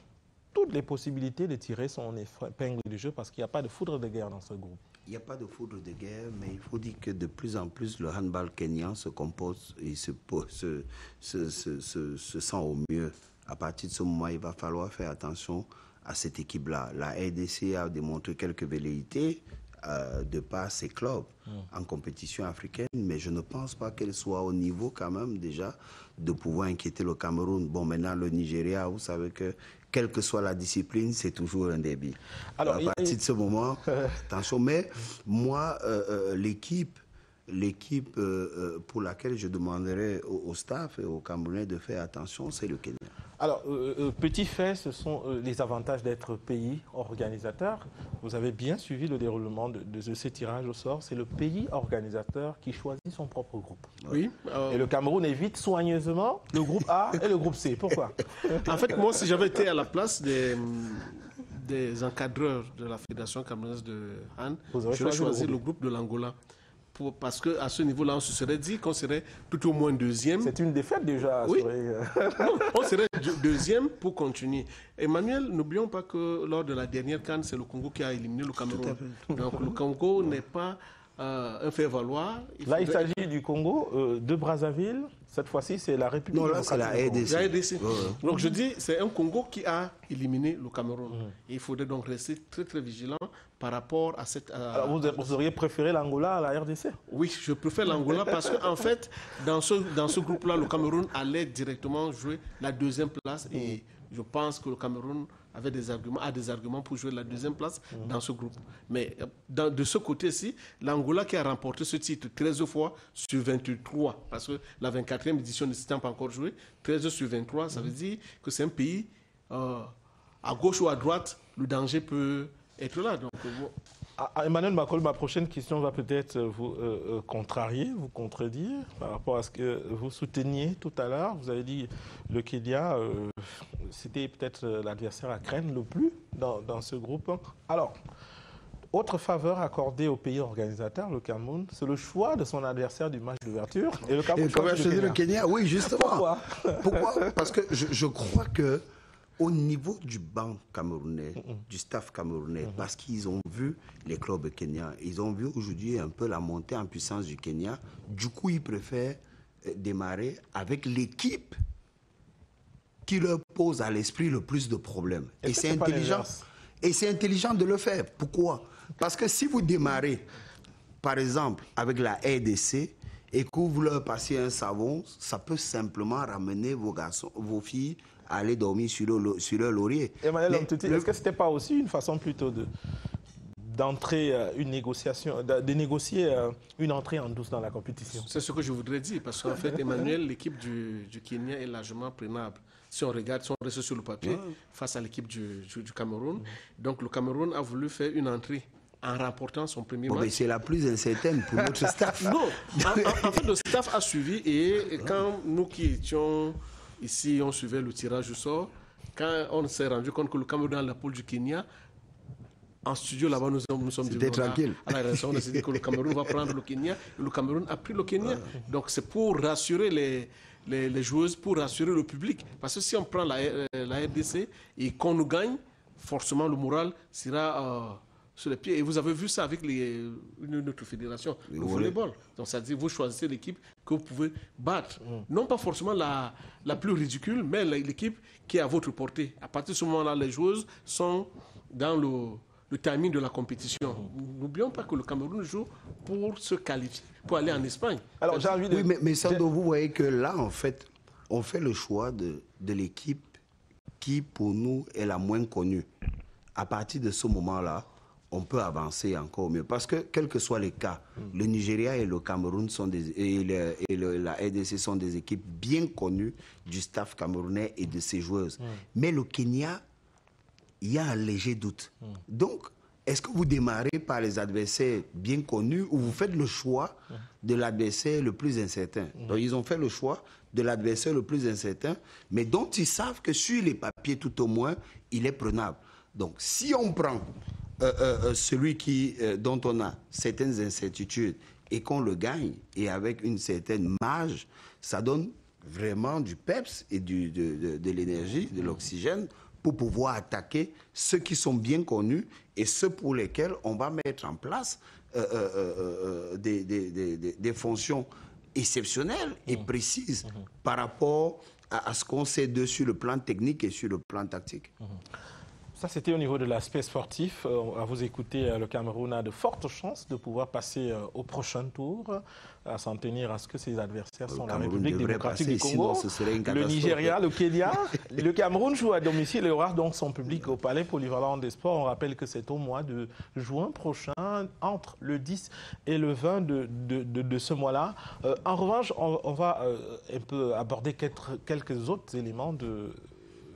toutes les possibilités de tirer son épingle du jeu parce qu'il n'y a pas de foudre de guerre dans ce groupe. Il n'y a pas de foudre de guerre, mais il faut dire que de plus en plus, le handball kenyan se compose et se sent au mieux. À partir de ce moment, il va falloir faire attention à cette équipe-là. La RDC a démontré quelques velléités de par ses clubs en compétition africaine, mais je ne pense pas qu'elle soit au niveau quand même déjà de pouvoir inquiéter le Cameroun. Bon, maintenant, le Nigeria, vous savez que quelle que soit la discipline, c'est toujours un débit. Alors, à partir de ce moment, attention. Mais moi, l'équipe pour laquelle je demanderais au staff et aux Camerounais de faire attention, c'est le Kenya. Alors, petit fait, ce sont les avantages d'être pays organisateur. Vous avez bien suivi le déroulement de ce tirage au sort. C'est le pays organisateur qui choisit son propre groupe. Oui. Et le Cameroun évite soigneusement le groupe A et le groupe C. Pourquoi? En fait, moi, si j'avais été à la place des encadreurs de la Fédération camerounaise de hand, j'aurais choisi le groupe de l'Angola. Parce qu'à ce niveau-là, on se serait dit qu'on serait tout au moins deuxième. C'est une défaite déjà. Oui. On serait deuxième pour continuer. Emmanuel, n'oublions pas que lors de la dernière CAN, c'est le Congo qui a éliminé le Cameroun. Donc le Congo n'est pas un fait-valoir. Là, il s'agit du Congo, de Brazzaville. Cette fois-ci, c'est la République. Non, là, c'est la RDC. Donc je dis, c'est un Congo qui a éliminé le Cameroun. Et il faudrait donc rester très, très vigilant par rapport à cette... Alors, vous auriez préféré l'Angola à la RDC? Oui, je préfère l'Angola parce qu'en fait, dans ce groupe-là, le Cameroun allait directement jouer la deuxième place. Et je pense que le Cameroun a des arguments pour jouer la deuxième place dans ce groupe. Mais de ce côté-ci, l'Angola qui a remporté ce titre 13 fois sur 23, parce que la 24e édition ne s'était pas encore jouée, 13 sur 23, ça veut dire que c'est un pays, à gauche ou à droite, le danger peut être là. Donc, Emmanuel Makol, ma prochaine question va peut-être vous contrarier, vous contredire par rapport à ce que vous souteniez tout à l'heure. Vous avez dit le Kenya, c'était peut-être l'adversaire à craindre le plus dans ce groupe. Alors, autre faveur accordée au pays organisateur, le Cameroun, c'est le choix de son adversaire du match d'ouverture. Et le Cameroun choisit le Kenya. Oui, justement. Pourquoi? Parce que je crois que au niveau du banc camerounais, du staff camerounais, parce qu'ils ont vu les clubs kenyans, ils ont vu aujourd'hui un peu la montée en puissance du Kenya. Du coup, ils préfèrent démarrer avec l'équipe qui leur pose à l'esprit le plus de problèmes. Et c'est intelligent. Et c'est intelligent de le faire. Pourquoi? Parce que si vous démarrez, par exemple, avec la RDC, et que vous leur passez un savon, ça peut simplement ramener vos garçons, vos filles, à aller dormir sur leur laurier. Emmanuel Omtiti, est-ce que ce n'était pas aussi une façon plutôt d'entrer une négociation, de négocier une entrée en douce dans la compétition? C'est ce que je voudrais dire, parce qu'en fait, Emmanuel, l'équipe du Kenya est largement prenable. Si on regarde, si on reste sur le papier, face à l'équipe du Cameroun. Donc le Cameroun a voulu faire une entrée en remportant son premier match. C'est la plus incertaine pour notre staff. Non, en fait, le staff a suivi et quand nous qui étions ici, on suivait le tirage au sort, quand on s'est rendu compte que le Cameroun dans la poule du Kenya, en studio là-bas, nous sommes dit, tranquille. À la rédaction, on a dit que le Cameroun va prendre le Kenya. Et le Cameroun a pris le Kenya. Donc c'est pour rassurer les joueuses, pour rassurer le public. Parce que si on prend la RDC et qu'on nous gagne, forcément le moral sera sur les pieds. Et vous avez vu ça avec notre fédération, le volleyball. Donc ça dit, vous choisissez l'équipe que vous pouvez battre. Non pas forcément la plus ridicule, mais l'équipe qui est à votre portée. À partir de ce moment-là, les joueuses sont dans le timing de la compétition. N'oublions pas que le Cameroun joue pour se qualifier, pour aller en Espagne. Alors, j'ai envie de... Oui, mais Sando, vous voyez que là, en fait, on fait le choix de l'équipe qui pour nous est la moins connue, à partir de ce moment-là, on peut avancer encore mieux. Parce que, quels que soient les cas, le Nigeria et le Cameroun la RDC sont des équipes bien connues du staff camerounais et de ses joueuses. Mais le Kenya, il y a un léger doute. Donc, est-ce que vous démarrez par les adversaires bien connus ou vous faites le choix de l'adversaire le plus incertain? Donc, ils ont fait le choix de l'adversaire le plus incertain, mais dont ils savent que sur les papiers, tout au moins, il est prenable. Donc, si on prend celui dont on a certaines incertitudes et qu'on le gagne, et avec une certaine marge, ça donne vraiment du peps et de l'énergie, de l'oxygène, pour pouvoir attaquer ceux qui sont bien connus et ceux pour lesquels on va mettre en place des fonctions exceptionnelles et précises par rapport à ce qu'on sait d'eux sur le plan technique et sur le plan tactique. Ça, c'était au niveau de l'aspect sportif. À vous écouter, le Cameroun a de fortes chances de pouvoir passer au prochain tour, à s'en tenir à ce que ses adversaires sont la République démocratique du Congo, le Nigeria, le Kenya. Le Cameroun joue à domicile et aura donc son public au Palais Polyvalent des Sports. On rappelle que c'est au mois de juin prochain, entre le 10 et le 20 de ce mois-là. En revanche, on va un peu aborder quelques autres éléments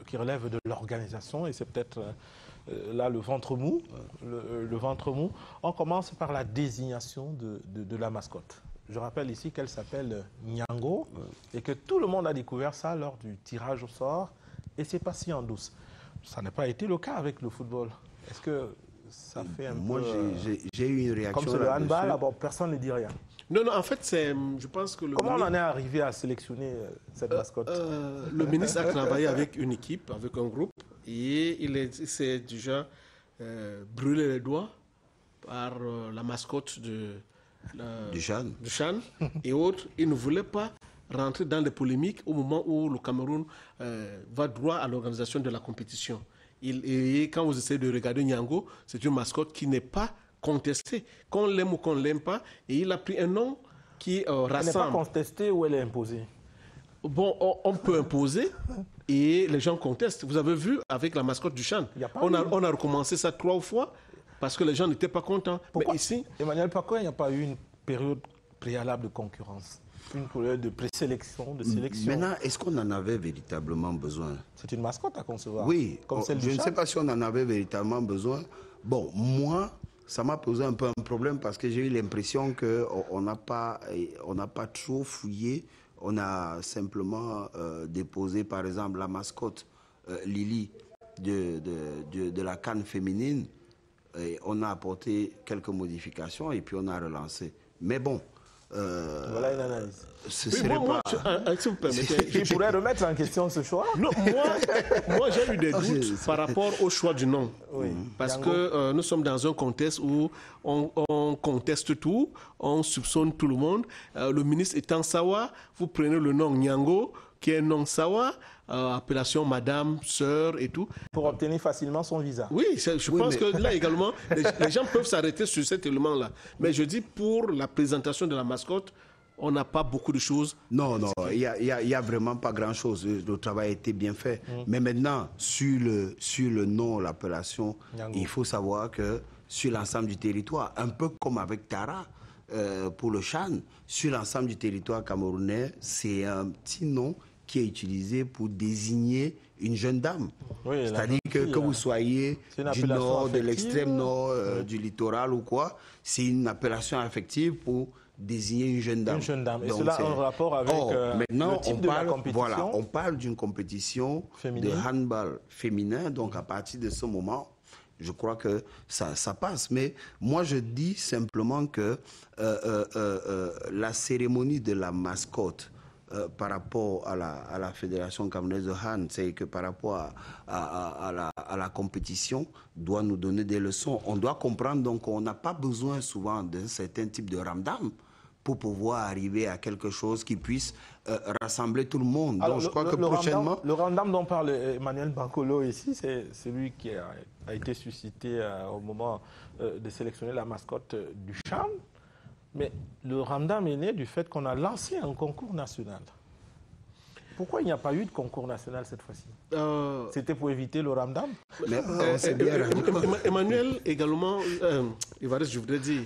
qui relève de l'organisation, et c'est peut-être là le ventre mou. Le ventre mou. On commence par la désignation de la mascotte. Je rappelle ici qu'elle s'appelle Nyango, et que tout le monde a découvert ça lors du tirage au sort, et c'est passé en douce. Ça n'a pas été le cas avec le football. Est-ce que ça fait un peu... Moi, j'ai eu une réaction. Comme c'est le handball, d'abord, personne ne dit rien. Non, en fait, je pense que... Comment on en est arrivé à sélectionner cette mascotte? Le ministre a travaillé avec une équipe, avec un groupe, et il s'est déjà brûlé les doigts par la mascotte du Chan et autres. Il ne voulait pas rentrer dans les polémiques au moment où le Cameroun va droit à l'organisation de la compétition. Et quand vous essayez de regarder Nyango, c'est une mascotte qui n'est pas contestée, qu'on l'aime ou qu'on ne l'aime pas, et il a pris un nom qui rassemble. Elle n'est pas contestée ou elle est imposée? Bon, on peut imposer et les gens contestent. Vous avez vu avec la mascotte du Chan, on a recommencé ça 3 fois parce que les gens n'étaient pas contents. Pourquoi? Mais ici, Emmanuel, pourquoi il n'y a pas eu une période préalable de concurrence? Une période de présélection, de sélection? Maintenant, est-ce qu'on en avait véritablement besoin? C'est une mascotte à concevoir. Oui, comme celle je du ne sais pas si on en avait véritablement besoin. Bon, moi, ça m'a posé un peu un problème parce que j'ai eu l'impression qu'on n'a pas trop fouillé. On a simplement déposé, par exemple, la mascotte Lily de la CAN féminine. Et on a apporté quelques modifications et puis on a relancé. Mais bon... voilà une analyse. si vous permettez, je pourrais remettre en question ce choix. Non, moi j'ai eu des doutes par rapport au choix du nom. Oui. Parce que nous sommes dans un contexte où on conteste tout, on soupçonne tout le monde. Le ministre étant Sawa, vous prenez le nom Nyango, qui est un nom Sawa, appellation madame, sœur et tout. Pour obtenir facilement son visa. Oui, je pense que là également, les gens peuvent s'arrêter sur cet élément-là. Mais je dis, pour la présentation de la mascotte, on n'a pas beaucoup de choses. Non, il y a vraiment pas grand-chose. Le travail a été bien fait. Mais maintenant, sur le nom, l'appellation, il faut savoir que sur l'ensemble du territoire, un peu comme avec Tara, pour le Chan, sur l'ensemble du territoire camerounais, c'est un petit nom qui est utilisé pour désigner une jeune dame. Oui, c'est-à-dire que vous soyez du nord, de l'extrême nord, du littoral ou quoi, c'est une appellation affective pour désigner une jeune dame. Une jeune dame. Et donc, cela en rapport avec maintenant, le type de la compétition. Voilà, on parle d'une compétition de handball féminin. Donc, à partir de ce moment, je crois que ça passe. Mais moi, je dis simplement que la cérémonie de la mascotte par rapport à la Fédération camerounaise de hand, c'est que par rapport à la compétition, doit nous donner des leçons. On doit comprendre donc qu'on n'a pas besoin souvent d'un certain type de ramdam pour pouvoir arriver à quelque chose qui puisse rassembler tout le monde. Alors, donc je crois que prochainement... Le ramdam dont parle Emmanuel Bankolo ici, c'est celui qui a été suscité au moment de sélectionner la mascotte du Chan. Mais le ramdam est né du fait qu'on a lancé un concours national. Pourquoi il n'y a pas eu de concours national cette fois-ci? C'était pour éviter le Ramdam? Emmanuel, également, Évariste, je voudrais dire,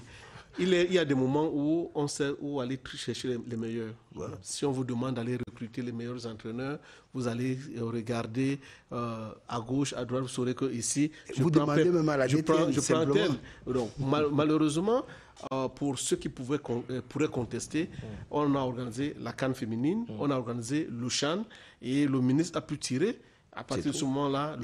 il y a des moments où on sait où aller chercher les meilleurs. Voilà. Si on vous demande d'aller recruter les meilleurs entraîneurs, vous allez regarder à gauche, à droite, vous saurez que ici, vous demandez même à la DTN, je prends tel. Donc, malheureusement, pour ceux qui pourraient contester, on a organisé la CAN féminine, on a organisé le CHAN, et le ministre a pu tirer à partir de ce moment-là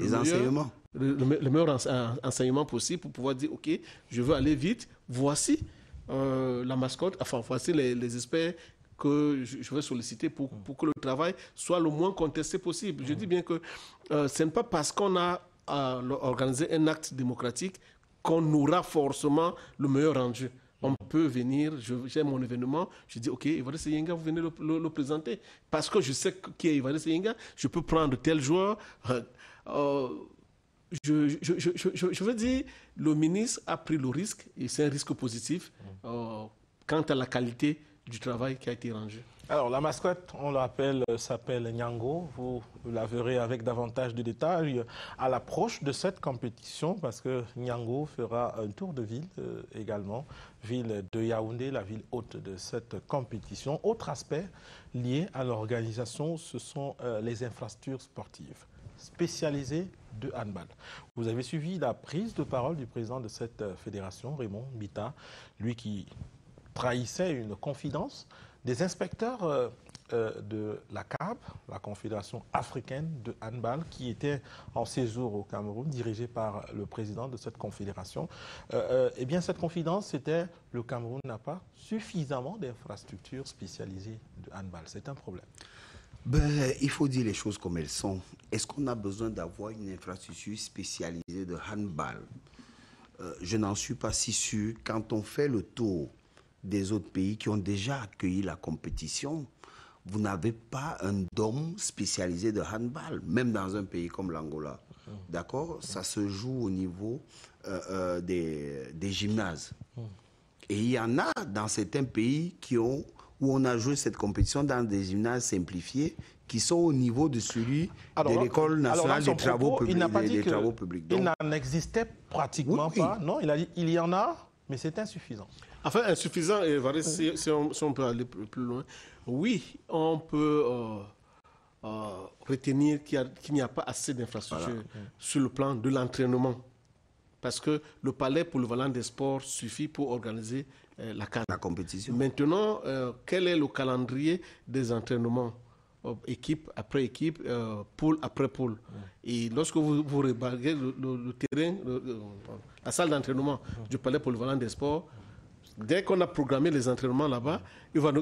le meilleur enseignement possible pour pouvoir dire ok, je veux aller vite, voici la mascotte, enfin voici les experts que je vais solliciter pour que le travail soit le moins contesté possible. Je dis bien que ce n'est pas parce qu'on a organisé un acte démocratique qu'on aura forcément le meilleur rendu. On peut venir, j'ai mon événement, je dis, OK, Évariste Yenga, vous venez le présenter. Parce que je sais qui est Évariste Yenga, je peux prendre tel joueur. Je veux dire, le ministre a pris le risque, et c'est un risque positif, quant à la qualité du travail qui a été rendu. Alors, la mascotte, on l'appelle, s'appelle Nyango. Vous la verrez avec davantage de détails à l'approche de cette compétition, parce que Nyango fera un tour de ville également, ville de Yaoundé, la ville hôte de cette compétition. Autre aspect lié à l'organisation, ce sont les infrastructures sportives spécialisées de handball. Vous avez suivi la prise de parole du président de cette fédération, Raymond Bita, lui qui trahissait une confidence des inspecteurs de la CAB, la Confédération africaine de handball, qui était en séjour au Cameroun, dirigée par le président de cette confédération. Eh bien, cette confidence, c'était le Cameroun n'a pas suffisamment d'infrastructures spécialisées de handball. C'est un problème. Il faut dire les choses comme elles sont. Est-ce qu'on a besoin d'avoir une infrastructure spécialisée de handball? Je n'en suis pas si sûr. Quand on fait le tour des autres pays qui ont déjà accueilli la compétition, vous n'avez pas un dôme spécialisé de handball, même dans un pays comme l'Angola. D'accord? Ça se joue au niveau des gymnases. Et il y en a dans certains pays où on a joué cette compétition dans des gymnases simplifiés qui sont au niveau de celui de l'École nationale des travaux publics. Il n'en existait pratiquement pas. Non, il a dit il y en a, mais c'est insuffisant. Enfin, insuffisant, si on peut aller plus loin, oui, on peut retenir qu'il n'y a pas assez d'infrastructures sur le plan de l'entraînement. Parce que le palais polyvalent des sports suffit pour organiser la compétition. Maintenant, quel est le calendrier des entraînements équipe après équipe, pôle après pôle. Et lorsque vous regardez le terrain, la salle d'entraînement du palais polyvalent des sports, dès qu'on a programmé les entraînements là-bas,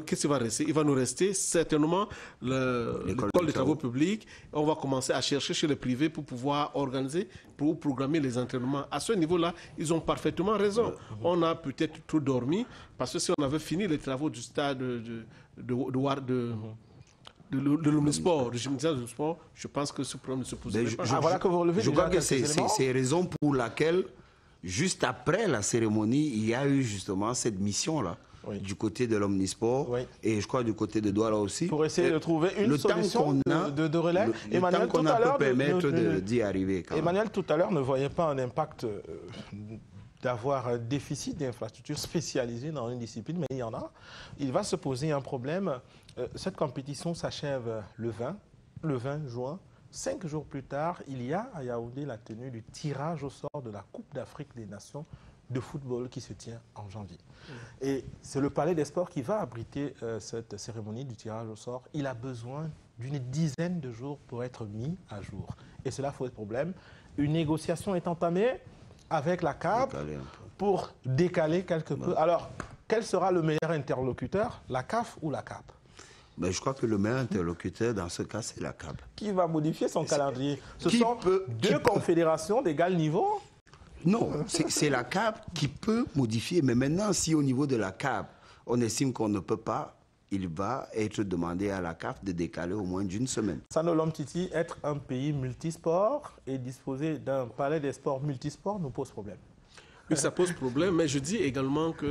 qu'est-ce qui va rester? Il va nous rester certainement l'école des travaux publics. On va commencer à chercher chez les privés pour pouvoir organiser, pour programmer les entraînements. À ce niveau-là, ils ont parfaitement raison. On a peut-être trop dormi, parce que si on avait fini les travaux du stade de l'Omnisport, du gymnase de sport, je pense que ce problème ne se poserait pas. Je crois que c'est raison pour laquelle, juste après la cérémonie, il y a eu justement cette mission-là, du côté de l'Omnisport, et je crois du côté de Douala aussi. Pour essayer de trouver une solution de relais. Emmanuel, tout à l'heure, permettre d'y arriver. Emmanuel, tout à l'heure, ne voyait pas un impact d'avoir un déficit d'infrastructures spécialisées dans une discipline, mais il y en a. Il va se poser un problème. Cette compétition s'achève le 20 juin. 5 jours plus tard, il y a à Yaoundé la tenue du tirage au sort de la Coupe d'Afrique des Nations de football qui se tient en janvier. Et c'est le Palais des Sports qui va abriter cette cérémonie du tirage au sort. Il a besoin d'une dizaine de jours pour être mis à jour. Et cela pose problème. Une négociation est entamée avec la CAB pour décaler quelque peu. Alors, quel sera le meilleur interlocuteur, la CAF ou la CAB? Je crois que le meilleur interlocuteur dans ce cas, c'est la CAB. Qui va modifier son calendrier? Ce sont deux confédérations d'égal niveau? Non, c'est la CAB qui peut modifier. Mais maintenant, si au niveau de la CAB, on estime qu'on ne peut pas, il va être demandé à la CAF de décaler au moins d'une semaine. Sano Lomtiti, être un pays multisport et disposer d'un palais des sports multisports nous pose problème. Oui, ça pose problème, mais je dis également que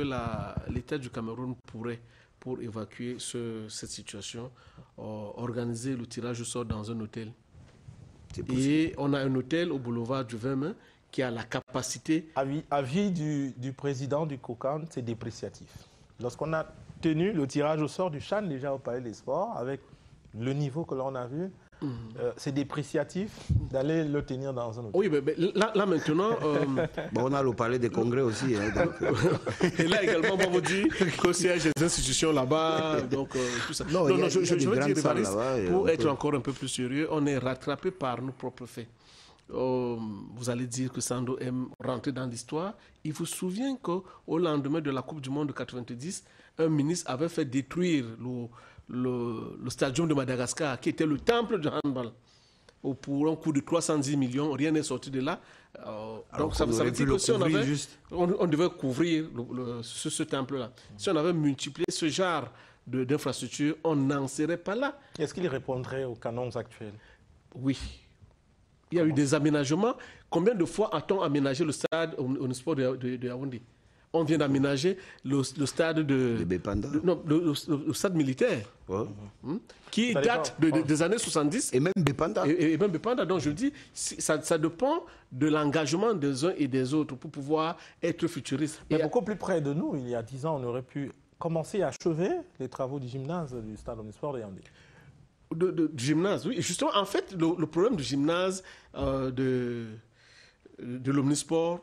l'État du Cameroun pourrait pour évacuer cette situation, organiser le tirage au sort dans un hôtel. Et on a un hôtel au boulevard du 20 mai qui a la capacité... Avis du président du COCAN, c'est dépréciatif. Lorsqu'on a tenu le tirage au sort du CHAN déjà au Palais des Sports, avec le niveau que l'on a vu, c'est dépréciatif d'aller le tenir dans un hôtel. Oui, mais là maintenant... Bon, on a le Palais des Congrès aussi. Hein, donc... Et là également, on vous dit qu'au siège des institutions là-bas, donc tout ça. Non, je veux dire, Évariste, pour être encore un peu plus sérieux, on est rattrapé par nos propres faits. Vous allez dire que Sando aime rentrer dans l'histoire. Il vous souvient qu'au lendemain de la Coupe du Monde de 90, un ministre avait fait détruire le stadium de Madagascar, qui était le temple du handball. Pour un coût de 310 millions, rien n'est sorti de là. Donc ça veut dire que si on devait couvrir ce temple-là. Si on avait multiplié ce genre d'infrastructures, on n'en serait pas là. Est-ce qu'il répondrait aux canons actuels? Oui. Il y a eu des aménagements. Combien de fois a-t-on aménagé le stade Omnisport de Yaoundé? On vient d'aménager le stade de Bépanda. Le stade militaire, qui date des années 70. Et même Bépanda. Et même Bépanda. Donc je dis, ça dépend de l'engagement des uns et des autres pour pouvoir être futuriste. Mais beaucoup plus près de nous, il y a 10 ans, on aurait pu commencer à achever les travaux du gymnase du stade Omnisport de Yaoundé. Du gymnase, oui. Justement, en fait, le problème du gymnase de l'Omnisport,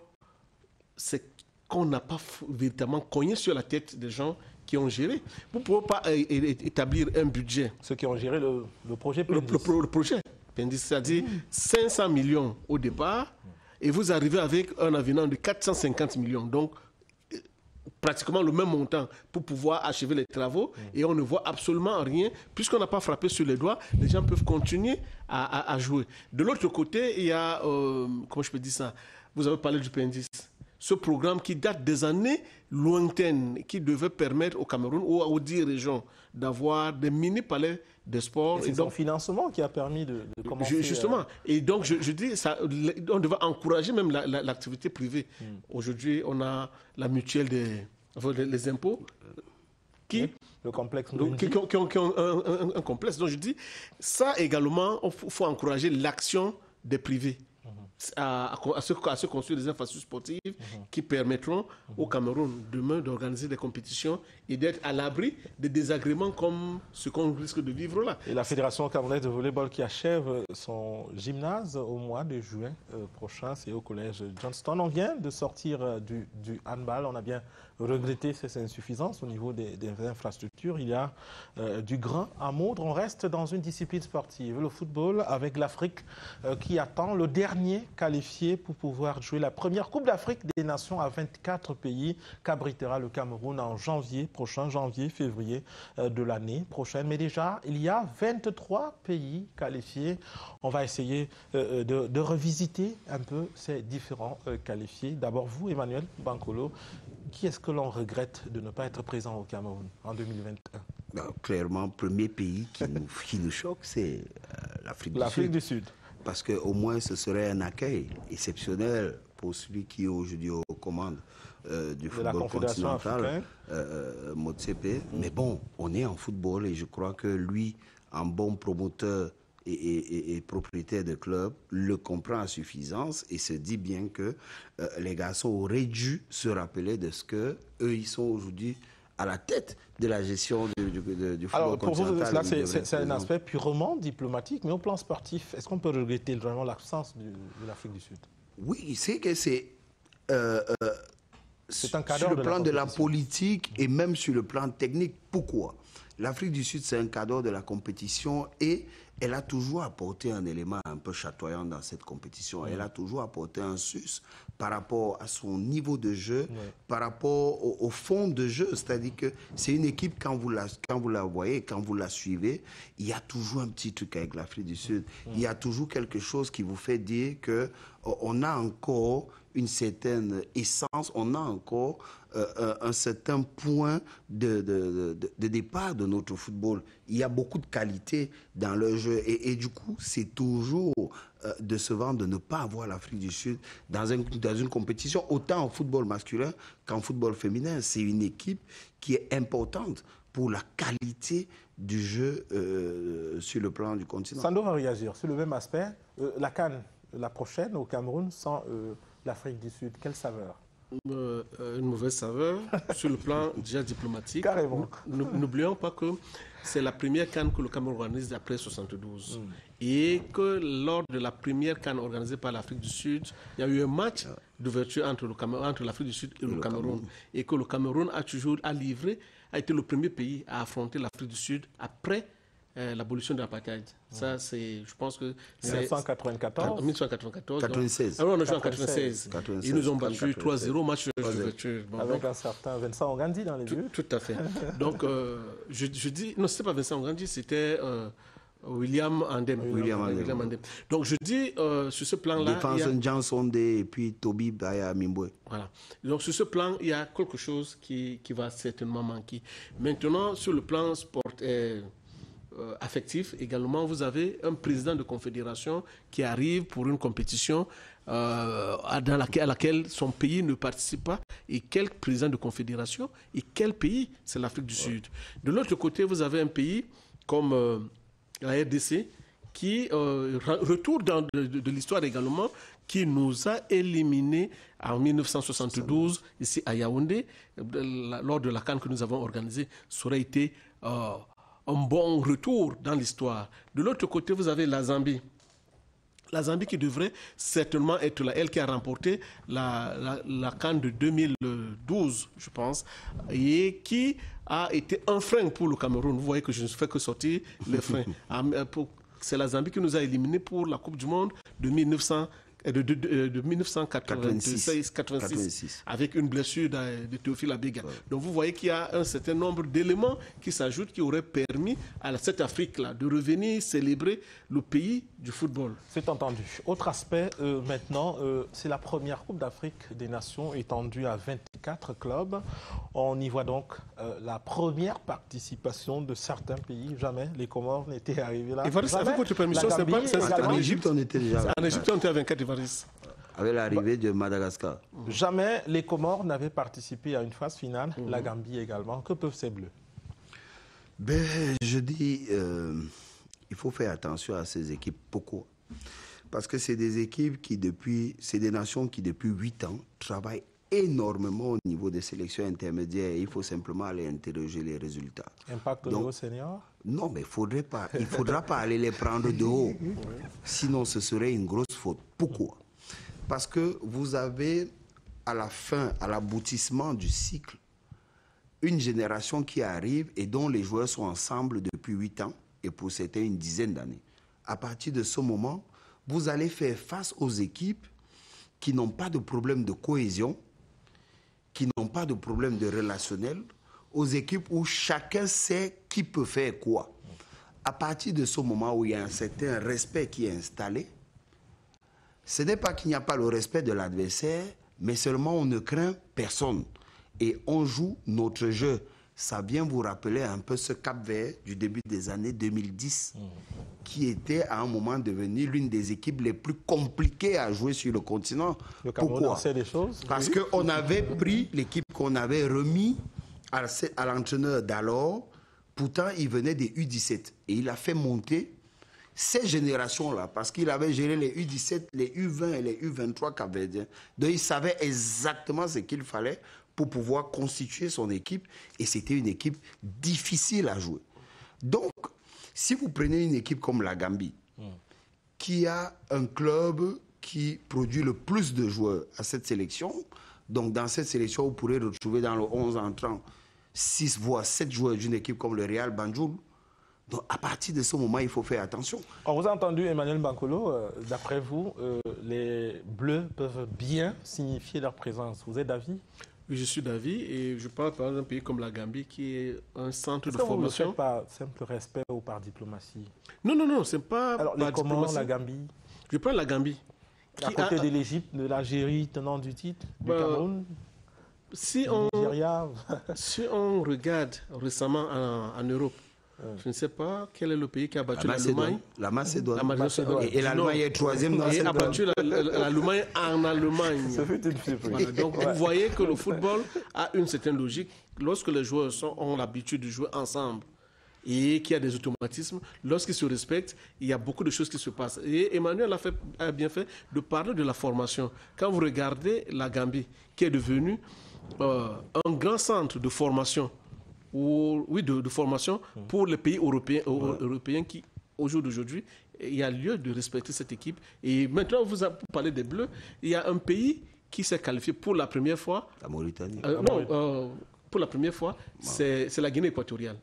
c'est qu'on n'a pas véritablement cogné sur la tête des gens qui ont géré. Vous ne pouvez pas établir un budget. Ceux qui ont géré le projet Pendis. Le projet Pendis, c'est-à-dire 500 millions au départ, et vous arrivez avec un avenant de 450 millions. Donc, pratiquement le même montant pour pouvoir achever les travaux, et on ne voit absolument rien. Puisqu'on n'a pas frappé sur les doigts, les gens peuvent continuer à jouer. De l'autre côté, il y a, comment je peux dire ça, vous avez parlé du Pendis. Ce programme qui date des années lointaines, qui devait permettre au Cameroun ou aux 10 régions d'avoir des mini-palais de sport. C'est son financement qui a permis de commencer. Justement. Et donc, je dis, on devait encourager même l'activité privée. Aujourd'hui, on a la mutuelle les impôts qui... Le complexe. Qui ont un complexe. Donc, je dis, ça également, il faut encourager l'action des privés. À se construire des infrastructures sportives qui permettront au Cameroun demain d'organiser des compétitions et d'être à l'abri des désagréments comme ce qu'on risque de vivre là. Et la Fédération camerounaise de volleyball qui achève son gymnase au mois de juin prochain, c'est au collège Johnston. On vient de sortir du handball, on a bien regretté ces insuffisances au niveau des infrastructures. Il y a du grain à moudre. On reste dans une discipline sportive, le football, avec l'Afrique qui attend le dernier qualifié pour pouvoir jouer la première Coupe d'Afrique des Nations à 24 pays qu'abritera le Cameroun en janvier prochain, février de l'année prochaine. Mais déjà, il y a 23 pays qualifiés. On va essayer de revisiter un peu ces différents qualifiés. D'abord, vous, Emmanuel Bankolo, qui est-ce que l'on regrette de ne pas être présent au Cameroun en 2021? Clairement, le premier pays qui nous choque, c'est l'Afrique du Sud. Parce qu'au moins, ce serait un accueil exceptionnel pour celui qui est aujourd'hui aux commandes du football continental, Motsepe. Mais bon, on est en football et je crois que lui, en bon promoteur et propriétaire de club, le comprend à suffisance et se dit bien que les garçons auraient dû se rappeler de ce qu'eux, ils sont aujourd'hui à la tête de la gestion du football continental. Alors, pour vous, c'est un aspect purement diplomatique, mais au plan sportif, est-ce qu'on peut regretter vraiment l'absence de l'Afrique du Sud? Oui, c'est que c'est un cadre sur le plan de la politique et même sur le plan technique. Pourquoi? L'Afrique du Sud, c'est un cadre de la compétition et elle a toujours apporté un élément un peu chatoyant dans cette compétition. Elle a toujours apporté un sus par rapport à son niveau de jeu, par rapport au fond de jeu. C'est-à-dire que c'est une équipe, quand vous la voyez, quand vous la suivez, il y a toujours un petit truc avec l'Afrique du Sud. Il y a toujours quelque chose qui vous fait dire qu'on a encore une certaine essence, on a encore un certain point de départ de notre football. Il y a beaucoup de qualité dans le jeu et du coup, c'est toujours décevant de ne pas avoir l'Afrique du Sud dans une compétition, autant en football masculin qu'en football féminin. C'est une équipe qui est importante pour la qualité du jeu sur le plan du continent. Sando va réagir sur le même aspect. La CAN, la prochaine au Cameroun, sans l'Afrique du Sud, quelle saveur? Une mauvaise saveur sur le plan déjà diplomatique. Carrément. N'oublions pas que c'est la première CAN que le Cameroun organise après 72. Et que lors de la première CAN organisée par l'Afrique du Sud, il y a eu un match d'ouverture entre l'Afrique du Sud et le Cameroun. Et que le Cameroun a été le premier pays à affronter l'Afrique du Sud après l'abolition de l'apartheid. Ça, c'est, je pense que c'est 1994. 1994. 96. Alors, on a joué en 96. Ils nous ont battu 3-0, match d'ouverture. Avec un certain Vincent Ongandi dans les buts. Tout à fait. Donc, je dis, non, c'était pas Vincent Ongandi, c'était William Andem. Donc, je dis, sur ce plan-là. Défense Johnson et puis Toby Baya Mimbwe. Voilà. Donc, sur ce plan, il y a quelque chose qui va certainement manquer. Maintenant, sur le plan affectif également, vous avez un président de confédération qui arrive pour une compétition à laquelle son pays ne participe pas. Et quel président de confédération? Et quel pays? C'est l'Afrique du Sud. De l'autre côté, vous avez un pays comme la RDC qui, retour de l'histoire également, qui nous a éliminés en 1972 ici à Yaoundé, lors de la CAN que nous avons organisée. Ça aurait été un bon retour dans l'histoire. De l'autre côté, vous avez la Zambie. La Zambie qui devrait certainement être là, elle qui a remporté la CAN de 2012, je pense, et qui a été un frein pour le Cameroun. Vous voyez que je ne fais que sortir les freins. C'est la Zambie qui nous a éliminés pour la Coupe du Monde de 1986, avec une blessure de Théophile Abega. Ouais. Donc vous voyez qu'il y a un certain nombre d'éléments qui s'ajoutent qui auraient permis à cette Afrique-là de revenir célébrer le pays du football. C'est entendu. Autre aspect maintenant, c'est la première Coupe d'Afrique des Nations étendue à 24 clubs. On y voit donc la première participation de certains pays. Jamais les Comores n'étaient arrivés là. Avec votre permission, c'est pas... En Égypte, on était déjà... En Égypte, on était à 24 Ivaris. Avec l'arrivée de Madagascar. Jamais les Comores n'avaient participé à une phase finale, la Gambie également. Que peuvent ces Bleus? Je dis, il faut faire attention à ces équipes. Pourquoi? Parce que c'est des équipes c'est des nations qui depuis 8 ans travaillent énormément au niveau des sélections intermédiaires. Il faut simplement aller interroger les résultats. Impact au niveau senior? Non, mais il ne faudra pas aller les prendre de haut. Sinon, ce serait une grosse faute. Pourquoi? Parce que vous avez, à la fin, à l'aboutissement du cycle, une génération qui arrive et dont les joueurs sont ensemble depuis 8 ans et pour certains une dizaine d'années. À partir de ce moment, vous allez faire face aux équipes qui n'ont pas de problème de cohésion, qui n'ont pas de problème de relationnel, aux équipes où chacun sait qui peut faire quoi. À partir de ce moment où il y a un certain respect qui est installé, ce n'est pas qu'il n'y a pas le respect de l'adversaire, mais seulement on ne craint personne. Et on joue notre jeu. Ça vient vous rappeler un peu ce Cap-Vert du début des années 2010, qui était à un moment devenu l'une des équipes les plus compliquées à jouer sur le continent. Pourquoi? Des choses. Parce qu'on avait pris l'équipe qu'on avait remis à l'entraîneur d'alors. Pourtant, il venait des U17 et il a fait monter ces générations-là parce qu'il avait géré les U17, les U20 et les U23 capverdiens. Donc, il savait exactement ce qu'il fallait pour pouvoir constituer son équipe et c'était une équipe difficile à jouer. Donc, si vous prenez une équipe comme la Gambie, qui a un club qui produit le plus de joueurs à cette sélection, donc dans cette sélection, vous pourrez retrouver dans le 11 entrant 6 voire 7 joueurs d'une équipe comme le Real Banjul. Donc, à partir de ce moment, il faut faire attention. On vous a entendu, Emmanuel Bankolo. D'après vous, les Bleus peuvent bien signifier leur présence. Vous êtes d'avis? Oui, je suis d'avis. Et je parle par exemple d'un pays comme la Gambie, qui est un centre de formation. Vous ne faites pas simple respect ou par diplomatie? Non, c'est pas alors, par diplomatie. La Gambie? Je prends la Gambie. À côté de l'Égypte, de l'Algérie, tenant du titre, du Cameroun, si on regarde récemment en Europe, Je ne sais pas quel est le pays qui a battu l'Allemagne. La Macédoine. Et l'Allemagne est troisième dans cette a battu l'Allemagne en Allemagne. Ça fait une surprise. Voilà, donc vous voyez que le football a une certaine logique. Lorsque les joueurs ont l'habitude de jouer ensemble et qu'il y a des automatismes, lorsqu'ils se respectent, il y a beaucoup de choses qui se passent. Et Emmanuel a bien fait de parler de la formation. Quand vous regardez la Gambie, qui est devenue un grand centre de formation, de formation pour les pays européens qui, au jour d'aujourd'hui, il y a lieu de respecter cette équipe. Et maintenant, vous parlez des Bleus, il y a un pays qui s'est qualifié pour la première fois. La Mauritanie. Pour la première fois, c'est la Guinée équatoriale.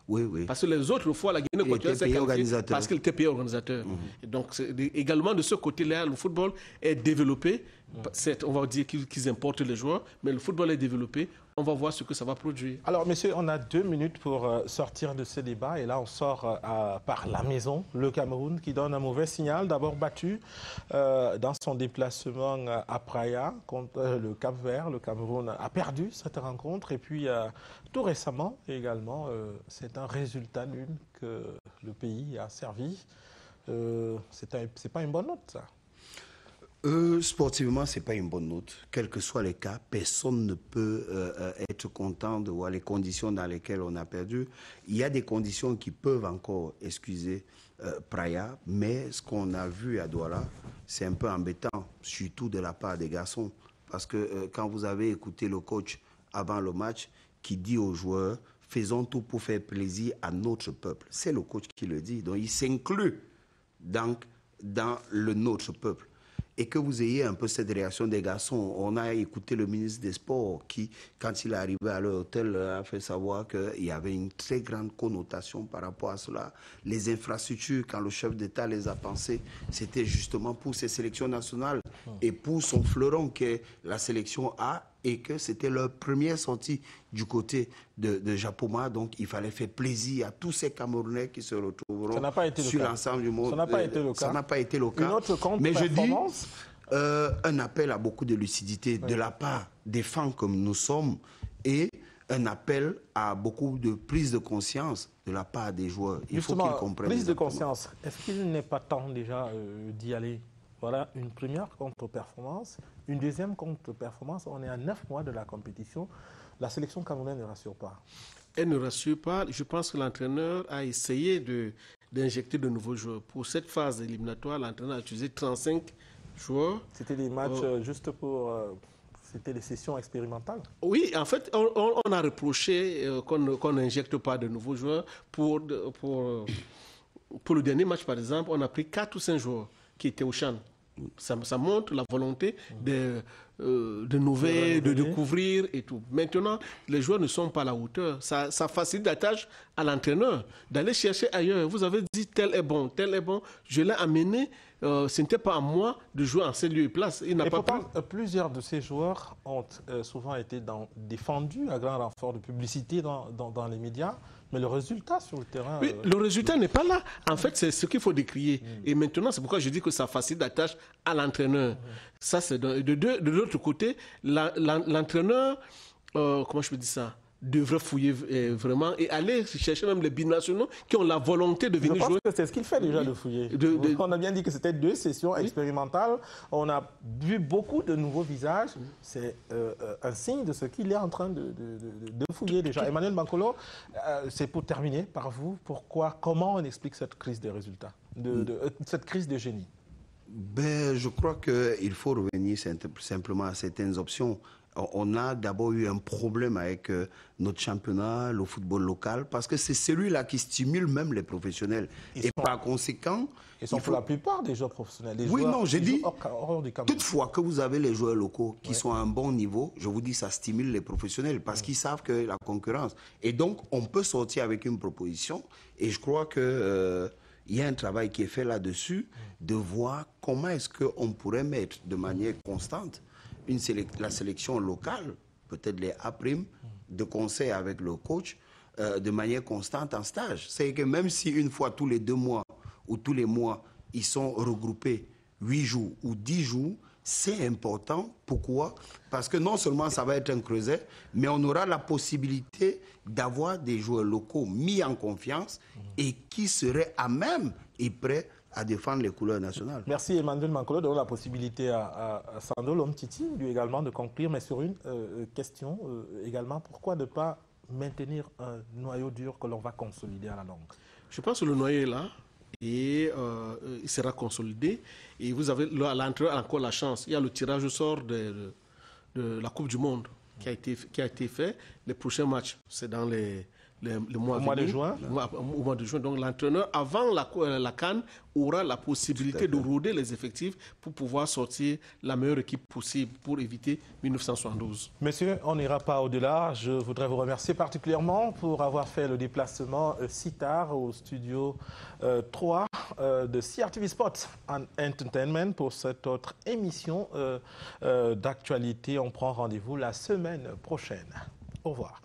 Oui. Parce que les autres fois, la Guinée équatoriale s'est qualifiée parce qu'elle était pays organisateur. Et donc, également de ce côté-là, le football est développé. On va dire qu'ils importent les joueurs, mais le football est développé. On va voir ce que ça va produire. Alors, messieurs, on a 2 minutes pour sortir de ce débat. Et là, on sort par la maison. Le Cameroun qui donne un mauvais signal. D'abord battu dans son déplacement à Praia contre le Cap-Vert. Le Cameroun a perdu cette rencontre. Et puis, tout récemment, également, c'est un résultat nul que le pays a servi. C'est pas une bonne note, ça. Sportivement, ce n'est pas une bonne note. Quels que soient les cas, personne ne peut être content de voir les conditions dans lesquelles on a perdu. Il y a des conditions qui peuvent encore excuser Praia, mais ce qu'on a vu à Douala, c'est un peu embêtant, surtout de la part des garçons. Parce que quand vous avez écouté le coach avant le match qui dit aux joueurs « faisons tout pour faire plaisir à notre peuple », c'est le coach qui le dit. Donc il s'inclut dans le notre peuple. Et que vous ayez un peu cette réaction des garçons. On a écouté le ministre des Sports qui, quand il est arrivé à l'hôtel, a fait savoir qu'il y avait une très grande connotation par rapport à cela. Les infrastructures, quand le chef d'État les a pensées, c'était justement pour ces sélections nationales et pour son fleuron que la sélection a, et que c'était leur première sortie du côté de Japoma. Donc, il fallait faire plaisir à tous ces Camerounais qui se retrouveront sur l'ensemble du monde. Ça n'a pas été le cas. Ça n'a pas été le cas. Une autre mais je dis un appel à beaucoup de lucidité de la part des fans comme nous sommes et un appel à beaucoup de prise de conscience de la part des joueurs. Il faut qu'ils comprennent. Prise de conscience, est-ce qu'il n'est pas temps déjà d'y aller? Voilà une première contre-performance, une deuxième contre-performance. On est à 9 mois de la compétition. La sélection camerounaise ne rassure pas. Elle ne rassure pas. Je pense que l'entraîneur a essayé d'injecter de nouveaux joueurs. Pour cette phase éliminatoire, l'entraîneur a utilisé 35 joueurs. C'était des matchs juste pour... C'était des sessions expérimentales? Oui, en fait, on a reproché qu'on n'injecte pas de nouveaux joueurs. Pour le dernier match, par exemple, on a pris 4 ou 5 joueurs qui étaient au champ. Ça montre la volonté de nouvelles, de découvrir et tout. Maintenant, les joueurs ne sont pas à la hauteur. Ça facilite la tâche à l'entraîneur d'aller chercher ailleurs. Vous avez dit tel est bon, je l'ai amené. Ce n'était pas à moi de jouer en ces lieux et places. Il n'a pas plusieurs de ces joueurs ont souvent été défendus à grand renfort de publicité dans les médias. Mais le résultat sur le terrain... Oui, le résultat n'est pas là. En fait, c'est ce qu'il faut décrier. Et maintenant, c'est pourquoi je dis que ça facilite la tâche à l'entraîneur. Ça, c'est de l'autre côté, l'entraîneur, comment je peux dire ça, devrait fouiller vraiment et aller chercher même les binationaux qui ont la volonté de venir jouer. Je pense que c'est ce qu'il fait déjà de fouiller. On a bien dit que c'était 2 sessions expérimentales. On a vu beaucoup de nouveaux visages. C'est un signe de ce qu'il est en train de fouiller déjà. Emmanuel Bankolo, c'est pour terminer par vous. Comment on explique cette crise des résultats, cette crise de génie? Je crois qu'il faut revenir simplement à certaines options. On a d'abord eu un problème avec notre championnat, le football local, parce que c'est celui-là qui stimule même les professionnels. Par conséquent... Ils sont pour la plupart des joueurs professionnels. J'ai dit, toutefois que vous avez les joueurs locaux qui sont à un bon niveau, je vous dis, ça stimule les professionnels parce qu'ils savent que la concurrence... Et donc, on peut sortir avec une proposition et je crois que... il y a un travail qui est fait là-dessus, de voir comment est-ce qu'on pourrait mettre de manière constante la sélection locale, peut-être les A', de concert avec le coach, de manière constante en stage. C'est que même si une fois tous les 2 mois ou tous les mois, ils sont regroupés 8 jours ou 10 jours, c'est important. Pourquoi? Parce que non seulement ça va être un creuset, mais on aura la possibilité d'avoir des joueurs locaux mis en confiance et qui seraient à même et prêts à défendre les couleurs nationales. Merci Emmanuel Mankolo. Donnons la possibilité à Sando Lomtiti, lui également, de conclure, mais sur une question également. Pourquoi ne pas maintenir un noyau dur que l'on va consolider à la longue? Je pense que le noyau est là et il sera consolidé. Et vous avez à l'entrée encore la chance. Il y a le tirage au sort de la Coupe du Monde qui a été fait. Les prochains matchs, c'est dans le mois de juin. Au mois de juin. Donc l'entraîneur, avant la CAN, aura la possibilité de rôder les effectifs pour pouvoir sortir la meilleure équipe possible pour éviter 1972. Messieurs, on n'ira pas au-delà. Je voudrais vous remercier particulièrement pour avoir fait le déplacement si tard au studio 3 de CRTV Sports and Entertainment pour cette autre émission d'actualité. On prend rendez-vous la semaine prochaine. Au revoir.